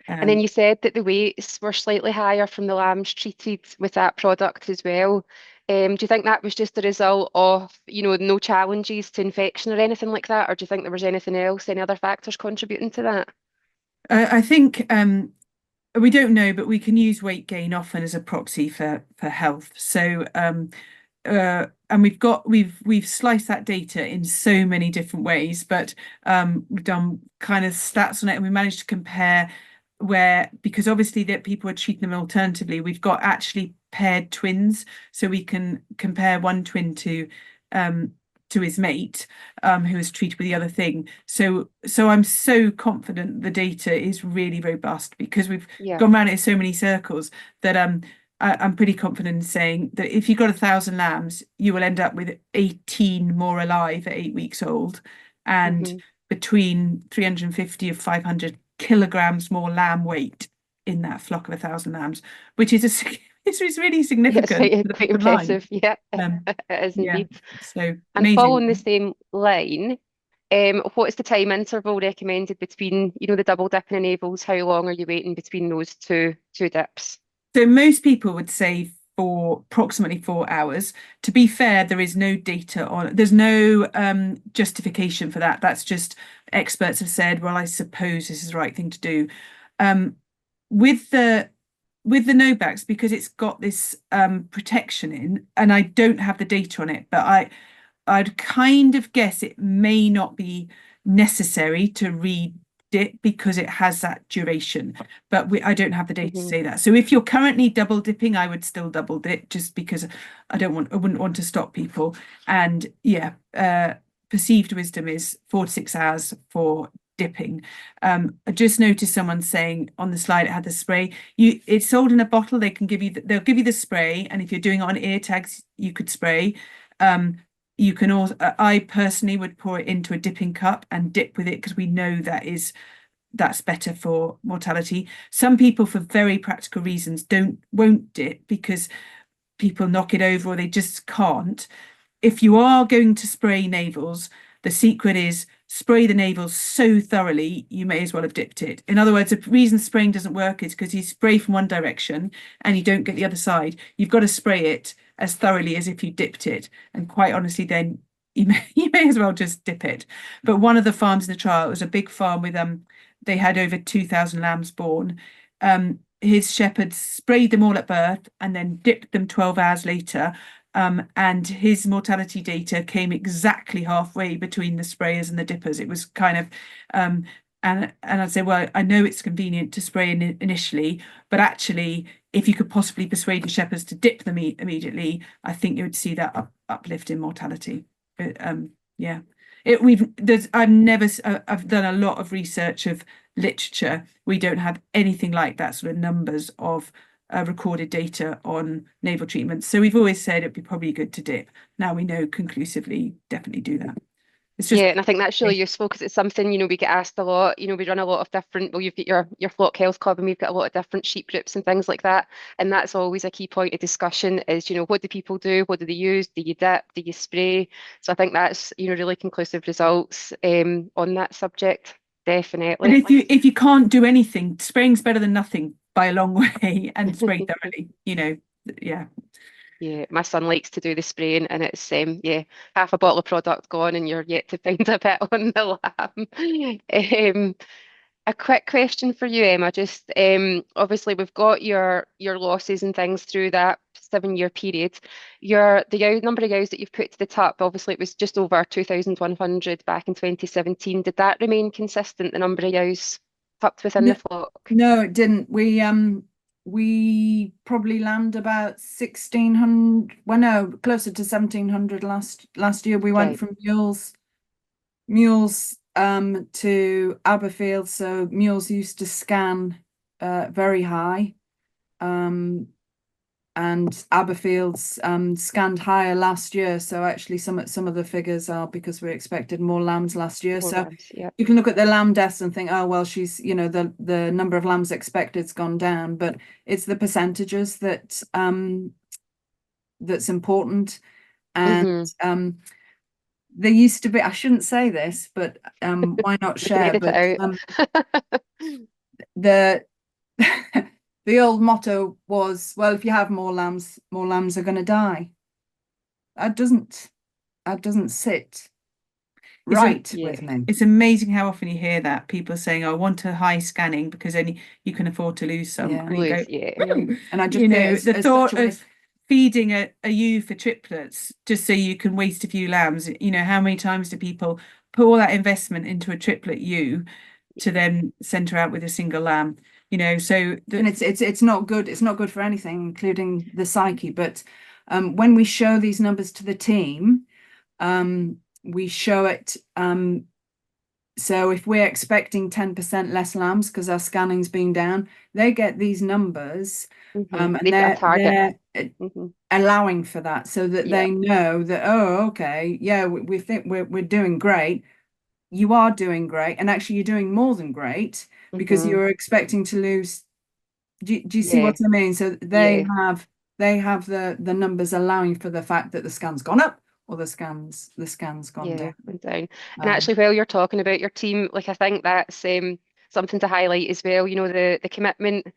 [SPEAKER 1] then you said that the weights were slightly higher from the lambs treated with that product as well. Do you think that was just a result of, no challenges to infection or anything like that? Or do you think there was anything else, any other factors contributing to that?
[SPEAKER 2] I think we don't know, but we can use weight gain often as a proxy for health. So and we've sliced that data in so many different ways, but we've done kind of stats on it, and we managed to compare because obviously that people are treating them alternatively, we've got actually paired twins, so we can compare one twin to his mate who was treated with the other thing. So I'm so confident the data is really robust, because we've gone around it in so many circles that I'm pretty confident in saying that if you've got 1,000 lambs, you will end up with 18 more alive at 8 weeks old, and between 350 of 500 kilograms more lamb weight in that flock of 1,000 lambs, which is it's really significant.
[SPEAKER 1] It's quite impressive. Yeah, it is indeed.
[SPEAKER 2] So
[SPEAKER 1] and following the same line, what is the time interval recommended between, the double dipping and navels? How long are you waiting between those two dips?
[SPEAKER 2] So most people would say for approximately 4 hours. To be fair, there is no data on, there's no justification for that. That's just experts have said, well, I suppose this is the right thing to do. With the no-backs, because it's got this protection in, and I don't have the data on it, but I'd kind of guess it may not be necessary to read it because it has that duration, but I don't have the data to say that. So if you're currently double dipping, I would still double dip, just because I wouldn't want to stop people. And perceived wisdom is 4 to 6 hours for dipping. I just noticed someone saying on the slide it had the spray. It's sold in a bottle. They'll give you the spray, and if you're doing it on ear tags, you could spray. You can also, I personally would pour it into a dipping cup and dip with it, because we know that's better for mortality. Some people, for very practical reasons, won't dip because people knock it over or they just can't. If you are going to spray navels, the secret is spray the navels so thoroughly you may as well have dipped it. In other words, the reason spraying doesn't work is because you spray from one direction and you don't get the other side. You've got to spray it as thoroughly as if you dipped it, and quite honestly, then you may as well just dip it. But one of the farms in the trial, it was a big farm with they had over 2,000 lambs born. His shepherds sprayed them all at birth and then dipped them 12 hours later. And his mortality data came exactly halfway between the sprayers and the dippers. It was kind of, and I'd say, well, I know it's convenient to spray initially, but actually, if you could possibly persuade the shepherds to dip them immediately, I think you would see that uplift in mortality. I've done a lot of research of literature. We don't have anything like that sort of numbers of recorded data on naval treatments. So we've always said it'd be probably good to dip. Now we know conclusively, definitely do that. It's just,
[SPEAKER 1] and I think that's really useful, because it's something, we get asked a lot. We run a lot of different, you've got your flock health club, and we've got a lot of different sheep groups and things like that. And that's always a key point of discussion is, what do people do? What do they use? Do you dip? Do you spray? So I think that's, really conclusive results on that subject. Definitely.
[SPEAKER 2] And if you can't do anything, spraying's better than nothing by a long way, and spray thoroughly,
[SPEAKER 1] Yeah, my son likes to do the spraying, and it's half a bottle of product gone and you're yet to find a bit on the lamb. A quick question for you, Emma. Just obviously we've got your losses and things through that 7-year period. The number of ewes that you've put to the top, obviously it was just over 2,100 back in 2017. Did that remain consistent, the number of ewes tucked within the flock?
[SPEAKER 3] No, it didn't. We probably lambed about 1,600. Well, no, closer to 1,700 last year. We went from mules to Aberfield. So mules used to scan very high, and Aberfield's scanned higher last year. So actually, some of the figures are because we expected more lambs last year. You can look at the lamb deaths and think, oh well, she's the number of lambs expected's gone down, but it's the percentages that that's important. And there used to be, I shouldn't say this, but why not share? But the old motto was, well, if you have more lambs are going to die. That doesn't sit right with me.
[SPEAKER 2] It's amazing how often you hear that people saying, "I want a high scanning because only you can afford to lose some."
[SPEAKER 3] And I just
[SPEAKER 2] the thought of feeding a ewe for triplets just so you can waste a few lambs. You know, how many times do people put all that investment into a triplet ewe to then send her out with a single lamb? You know, so
[SPEAKER 3] and it's not good. It's not good for anything, including the psyche. But when we show these numbers to the team, we show it. So if we're expecting 10% less lambs because our scanning's been down, they get these numbers, and
[SPEAKER 1] They've got a target.
[SPEAKER 3] they're allowing for that, so that they know that, oh, okay, yeah, we think we're doing great. You are doing great, and actually you're doing more than great because you're expecting to lose. Do you see what I mean? So they have the numbers allowing for the fact that the scan's gone up or the scan's gone down.
[SPEAKER 1] Went down. And actually, while you're talking about your team, like I think that's something to highlight as well. You know, the commitment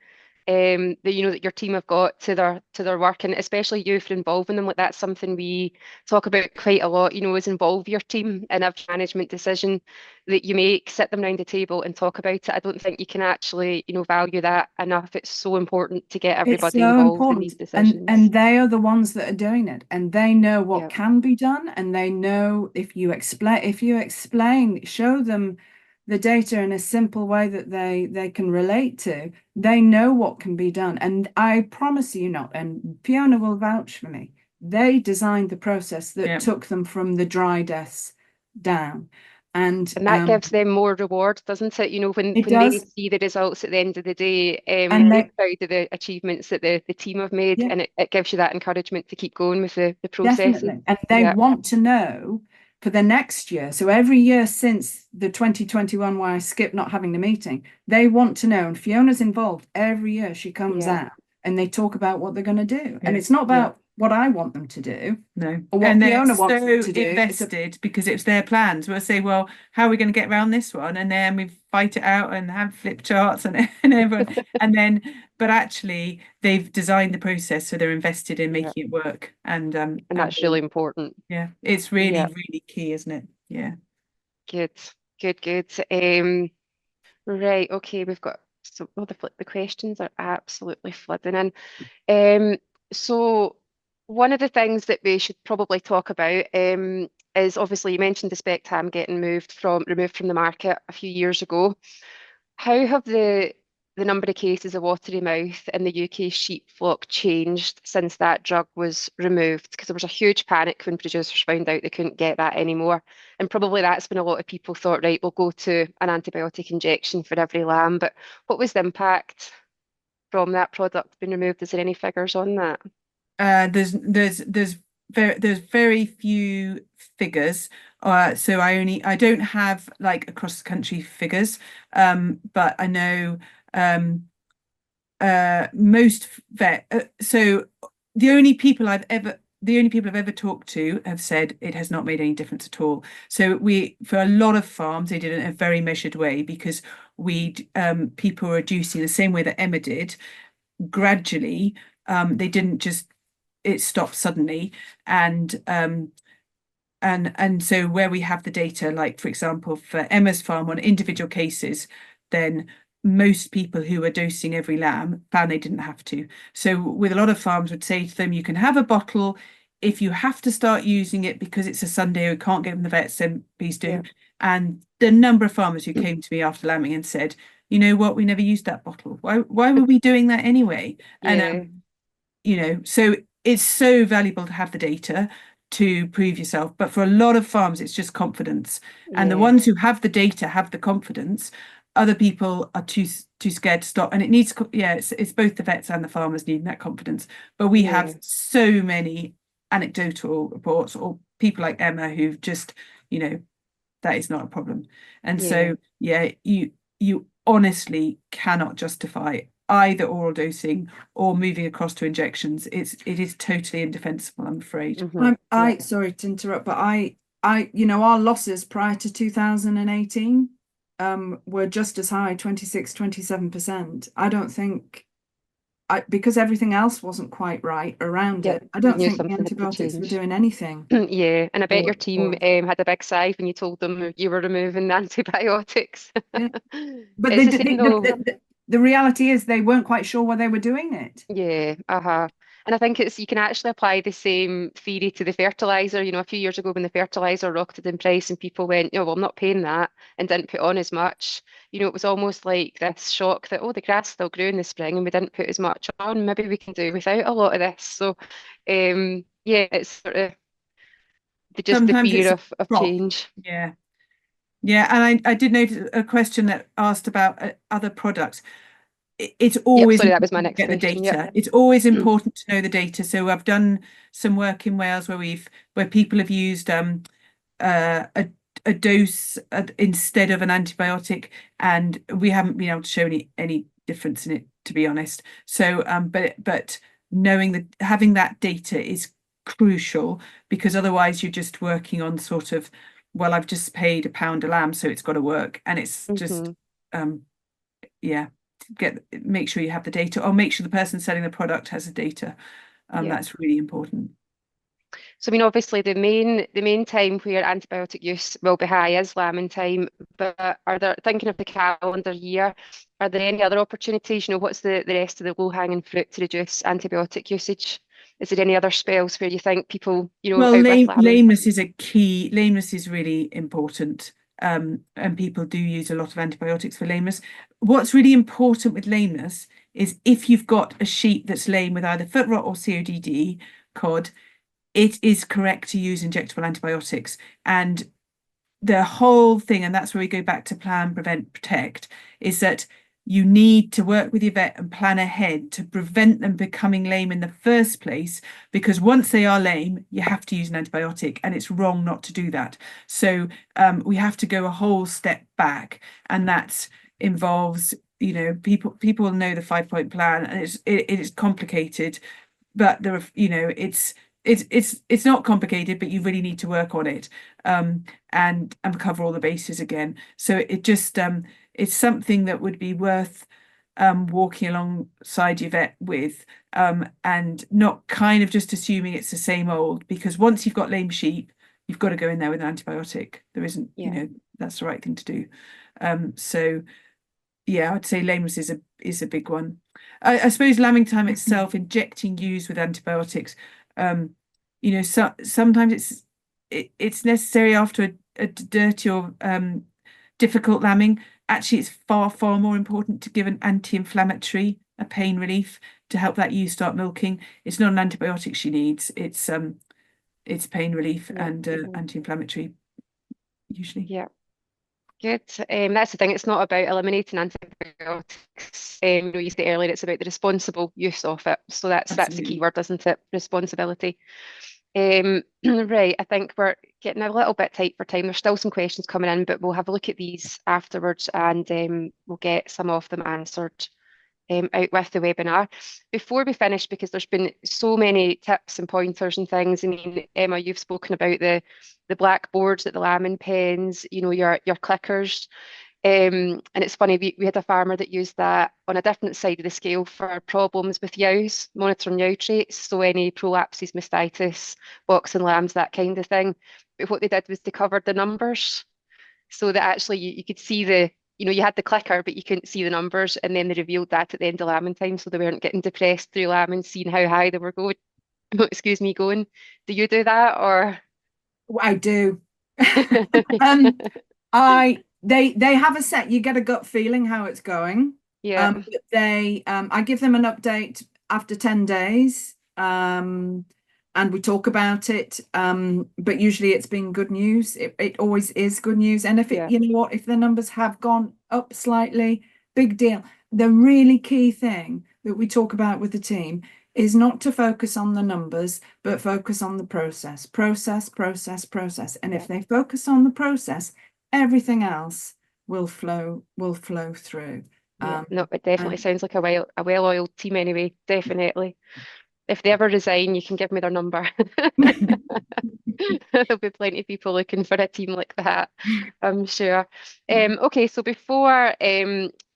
[SPEAKER 1] that you know that your team have got to their work, and especially you for involving them. Like that's something we talk about quite a lot. You know, is involve your team in every management decision that you make. Sit them around the table and talk about it. I don't think you can actually, you know, value that enough. It's so important to get
[SPEAKER 3] It's
[SPEAKER 1] everybody
[SPEAKER 3] so
[SPEAKER 1] involved in
[SPEAKER 3] important,
[SPEAKER 1] these decisions.
[SPEAKER 3] and they are the ones that are doing it, and they know what
[SPEAKER 1] Yep.
[SPEAKER 3] can be done, and they know if you explain, show them the data in a simple way that they can relate to, they know what can be done. And I promise you not, and Fiona will vouch for me, they designed the process that took them from the dry deaths down. And
[SPEAKER 1] that gives them more reward, doesn't it? You know, when they see the results at the end of the day,
[SPEAKER 3] and
[SPEAKER 1] they're proud of the achievements that the team have made, and it gives you that encouragement to keep going with the process.
[SPEAKER 3] Definitely. And they want to know for the next year. So every year since the 2021, where I skipped not having the meeting, they want to know. And Fiona's involved every year. She comes out and they talk about what they're going to do. And it's not about what I want them to do.
[SPEAKER 2] No.
[SPEAKER 3] Or what Fiona wants them to do.
[SPEAKER 2] Invested because it's their plans. We'll say, well, how are we going to get around this one? And then we fight it out and have flip charts and everyone. But actually they've designed the process, so they're invested in making it work. And
[SPEAKER 1] that's really important.
[SPEAKER 2] Yeah, it's really, really key, isn't it? Yeah.
[SPEAKER 1] Good. Right, okay, we've got the questions are absolutely flooding in. So one of the things that we should probably talk about is obviously you mentioned the Spectam getting removed from the market a few years ago. How have the number of cases of watery mouth in the UK sheep flock changed since that drug was removed? Because there was a huge panic when producers found out they couldn't get that anymore. And probably that's when a lot of people thought, right, we'll go to an antibiotic injection for every lamb. But what was the impact from that product being removed? Is there any figures on that?
[SPEAKER 2] There's very few figures. So I don't have like across the country figures, but I know most vet. So the only people I've ever talked to have said it has not made any difference at all. So for a lot of farms, they did it in a very measured way because people were reducing the same way that Emma did, gradually. They didn't just, it stopped suddenly. And so where we have the data, like for example, for Emma's farm on individual cases, then most people who were dosing every lamb found they didn't have to. So with a lot of farms would say to them, you can have a bottle. If you have to start using it because it's a Sunday or can't get them the vets, then please do. And the number of farmers who came to me after lambing and said, you know what, we never used that bottle. Why were we doing that anyway? And you know, so it's so valuable to have the data to prove yourself. But for a lot of farms, it's just confidence. And the ones who have the data have the confidence. Other people are too scared to stop. And it needs, it's both the vets and the farmers needing that confidence. But we have so many anecdotal reports or people like Emma who've just, you know, that is not a problem. And so, you honestly cannot justify either oral dosing or moving across to injections. It is totally indefensible, I'm afraid.
[SPEAKER 3] Sorry to interrupt, but I you know, our losses prior to 2018 were just as high, 26-27%. I don't think, because everything else wasn't quite right around it, I don't think the antibiotics were doing anything.
[SPEAKER 1] And I bet your team had a big sigh when you told them you were removing the antibiotics.
[SPEAKER 3] But the reality is they weren't quite sure why they were doing it.
[SPEAKER 1] And I think you can actually apply the same theory to the fertilizer. A few years ago when the fertilizer rocketed in price and people went, well, I'm not paying that, and didn't put on as much. It was almost like this shock that, oh, the grass still grew in the spring and we didn't put as much on. Maybe we can do without a lot of this. So, yeah, it's sort of just the
[SPEAKER 2] Sometimes it's
[SPEAKER 1] fear
[SPEAKER 2] a
[SPEAKER 1] of
[SPEAKER 2] crop.
[SPEAKER 1] change.
[SPEAKER 2] Yeah. Yeah, and I did notice a question that asked about other products. It's
[SPEAKER 1] Yep,
[SPEAKER 2] always
[SPEAKER 1] sorry, that was my
[SPEAKER 2] important to
[SPEAKER 1] next
[SPEAKER 2] get the
[SPEAKER 1] question.
[SPEAKER 2] data.
[SPEAKER 1] Yep.
[SPEAKER 2] It's always important to know the data. So I've done some work in Wales where people have used a dose instead of an antibiotic, and we haven't been able to show any difference in it, to be honest. So but knowing that, having that data is crucial, because otherwise you're just working on sort of, well, I've just paid £1 a lamb, so it's got to work, and it's just yeah, make sure you have the data, or make sure the person selling the product has the data.
[SPEAKER 1] Yeah.
[SPEAKER 2] That's really important.
[SPEAKER 1] So, obviously the main time where antibiotic use will be high is lambing time, but thinking of the calendar year, are there any other opportunities? What's the rest of the low-hanging fruit to reduce antibiotic usage? Is there any other spells where you think people,
[SPEAKER 2] Well,
[SPEAKER 1] out with lambing?
[SPEAKER 2] lameness is a key. Lameness is really important, and people do use a lot of antibiotics for lameness. What's really important with lameness is if you've got a sheep that's lame with either foot rot or CODD, cod, it is correct to use injectable antibiotics. And the whole thing, and that's where we go back to plan, prevent, protect, is that you need to work with your vet and plan ahead to prevent them becoming lame in the first place, because once they are lame, you have to use an antibiotic, and it's wrong not to do that. So we have to go a whole step back, and that involves, people will know the 5-point plan, and it is complicated, but there are, it's not complicated, but you really need to work on it, and cover all the bases again. So it just it's something that would be worth walking alongside your vet with, and not kind of just assuming it's the same old, because once you've got lame sheep, you've got to go in there with an antibiotic. There isn't, that's the right thing to do. So yeah, I'd say lameness is a big one. I suppose lambing time itself, injecting ewes with antibiotics, sometimes it's necessary after a dirty or difficult lambing. Actually, it's far, far more important to give an anti-inflammatory, a pain relief, to help that ewe start milking. It's not an antibiotic she needs. It's pain relief and anti-inflammatory usually.
[SPEAKER 1] Yeah. Good. That's the thing. It's not about eliminating antibiotics. You said earlier it's about the responsible use of it. So that's the key word, isn't it? Responsibility. Right. I think we're getting a little bit tight for time. There's still some questions coming in, but we'll have a look at these afterwards, and we'll get some of them answered out with the webinar. Before we finish, because there's been so many tips and pointers and things. I mean, Emma, you've spoken about the blackboards at the lambing pens, your clickers. And it's funny, we had a farmer that used that on a different side of the scale for problems with ewes, monitoring ewe traits, so any prolapses, mastitis, boxing lambs, that kind of thing. But what they did was they covered the numbers, so that actually you could see you had the clicker, but you couldn't see the numbers, and then they revealed that at the end of lambing time, so they weren't getting depressed through lambing, seeing how high they were going. Excuse me, going. Do you do that, or?
[SPEAKER 3] I do. They have a set. You get a gut feeling how it's going.
[SPEAKER 1] Yeah.
[SPEAKER 3] I give them an update after 10 days. And we talk about it, but usually it's been good news. It always is good news. And if if the numbers have gone up slightly, big deal. The really key thing that we talk about with the team is not to focus on the numbers, but focus on the process. And if they focus on the process, everything else will flow through.
[SPEAKER 1] No, it definitely sounds like a well-oiled team anyway, definitely. If they ever resign, you can give me their number. There'll be plenty of people looking for a team like that, I'm sure. Okay, so before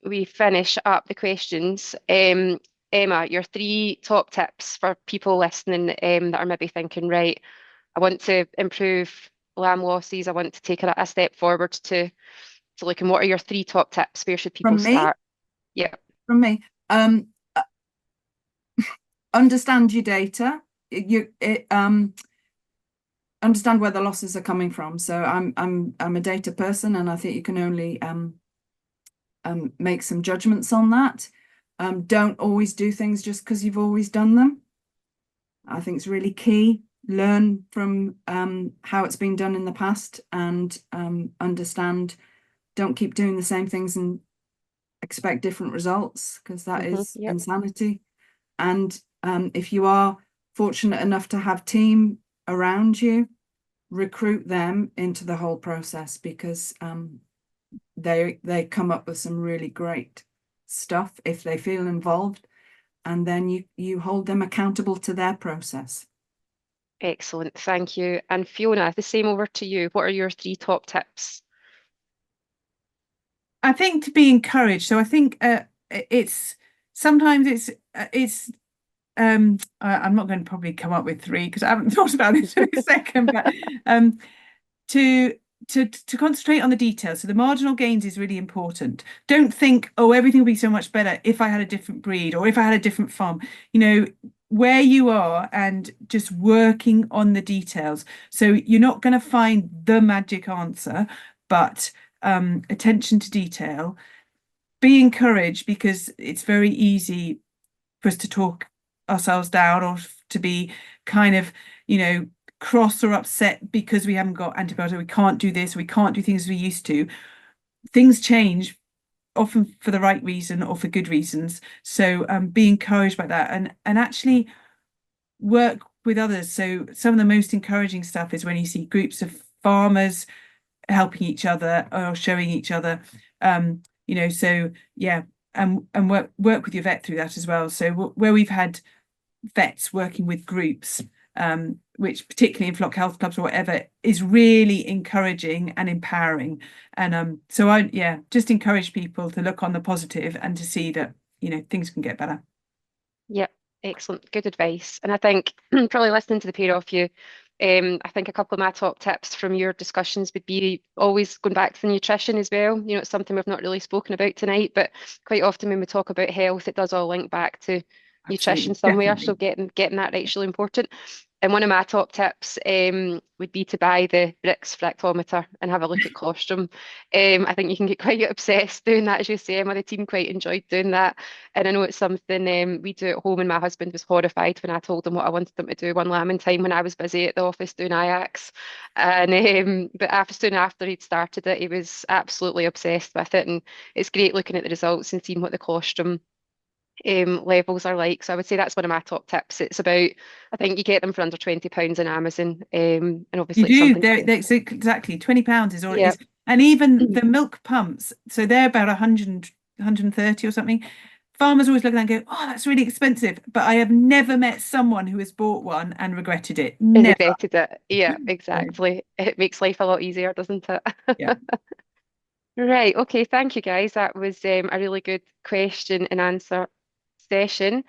[SPEAKER 1] we finish up the questions, Emma, your 3 top tips for people listening that are maybe thinking, right, I want to improve lamb losses, I want to take a step forward to look, and what are your 3 top tips? Where should people start? Yeah.
[SPEAKER 3] From me. understand your data. Understand where the losses are coming from. So I'm a data person, and I think you can only make some judgments on that. Don't always do things just because you've always done them. I think it's really key. Learn from how it's been done in the past, and understand. Don't keep doing the same things and expect different results, because that is
[SPEAKER 1] Yep.
[SPEAKER 3] insanity. And if you are fortunate enough to have team around you, recruit them into the whole process, because they come up with some really great stuff if they feel involved, and then you hold them accountable to their process.
[SPEAKER 1] Excellent, thank you. And Fiona, the same over to you. What are your 3 top tips?
[SPEAKER 2] I think to be encouraged. So I think it's sometimes I'm not going to probably come up with 3 because I haven't thought about it in a second, but to concentrate on the details. So the marginal gains is really important. Don't think, oh, everything will be so much better if I had a different breed or if I had a different farm. You know, where you are and just working on the details. So you're not going to find the magic answer, but attention to detail. Be encouraged, because it's very easy for us to talk ourselves down, or to be kind of, cross or upset because we haven't got antibiotic, we can't do this, we can't do things we used to. Things change, often for the right reason or for good reasons. So be encouraged by that, and actually work with others. So some of the most encouraging stuff is when you see groups of farmers helping each other or showing each other, so yeah, and work with your vet through that as well. So where we've had vets working with groups, which particularly in flock health clubs or whatever, is really encouraging and empowering. And so I just encourage people to look on the positive and to see that things can get better.
[SPEAKER 1] Yep, excellent, good advice. And I think probably listening to the pair of you, I think a couple of my top tips from your discussions would be always going back to the nutrition as well. It's something we've not really spoken about tonight, but quite often when we talk about health, it does all link back to nutrition
[SPEAKER 2] Absolutely,
[SPEAKER 1] somewhere. So
[SPEAKER 2] definitely.
[SPEAKER 1] getting that right's really important. And one of my top tips would be to buy the Brix fructometer and have a look at colostrum. I think you can get quite obsessed doing that, as you say. Emma, the team quite enjoyed doing that. And I know it's something we do at home, and my husband was horrified when I told him what I wanted them to do one lambing time when I was busy at the office doing Ajax. And but soon after he'd started it, he was absolutely obsessed with it. And it's great looking at the results and seeing what the colostrum levels are like. So I would say that's one of my top tips. It's about, I think you get them for under £20 on Amazon, and obviously it's
[SPEAKER 2] You do.
[SPEAKER 1] something.
[SPEAKER 2] That's exactly £20 is all it
[SPEAKER 1] Yeah.
[SPEAKER 2] is. And even the milk pumps, so they're about 130 or something. Farmers always look at that and go, oh, that's really expensive. But I have never met someone who has bought one and regretted it.
[SPEAKER 1] And
[SPEAKER 2] Never.
[SPEAKER 1] regretted it. Yeah, exactly. It makes life a lot easier, doesn't it?
[SPEAKER 2] Yeah.
[SPEAKER 1] Right. Okay. Thank you, guys. That was a really good question and answer session.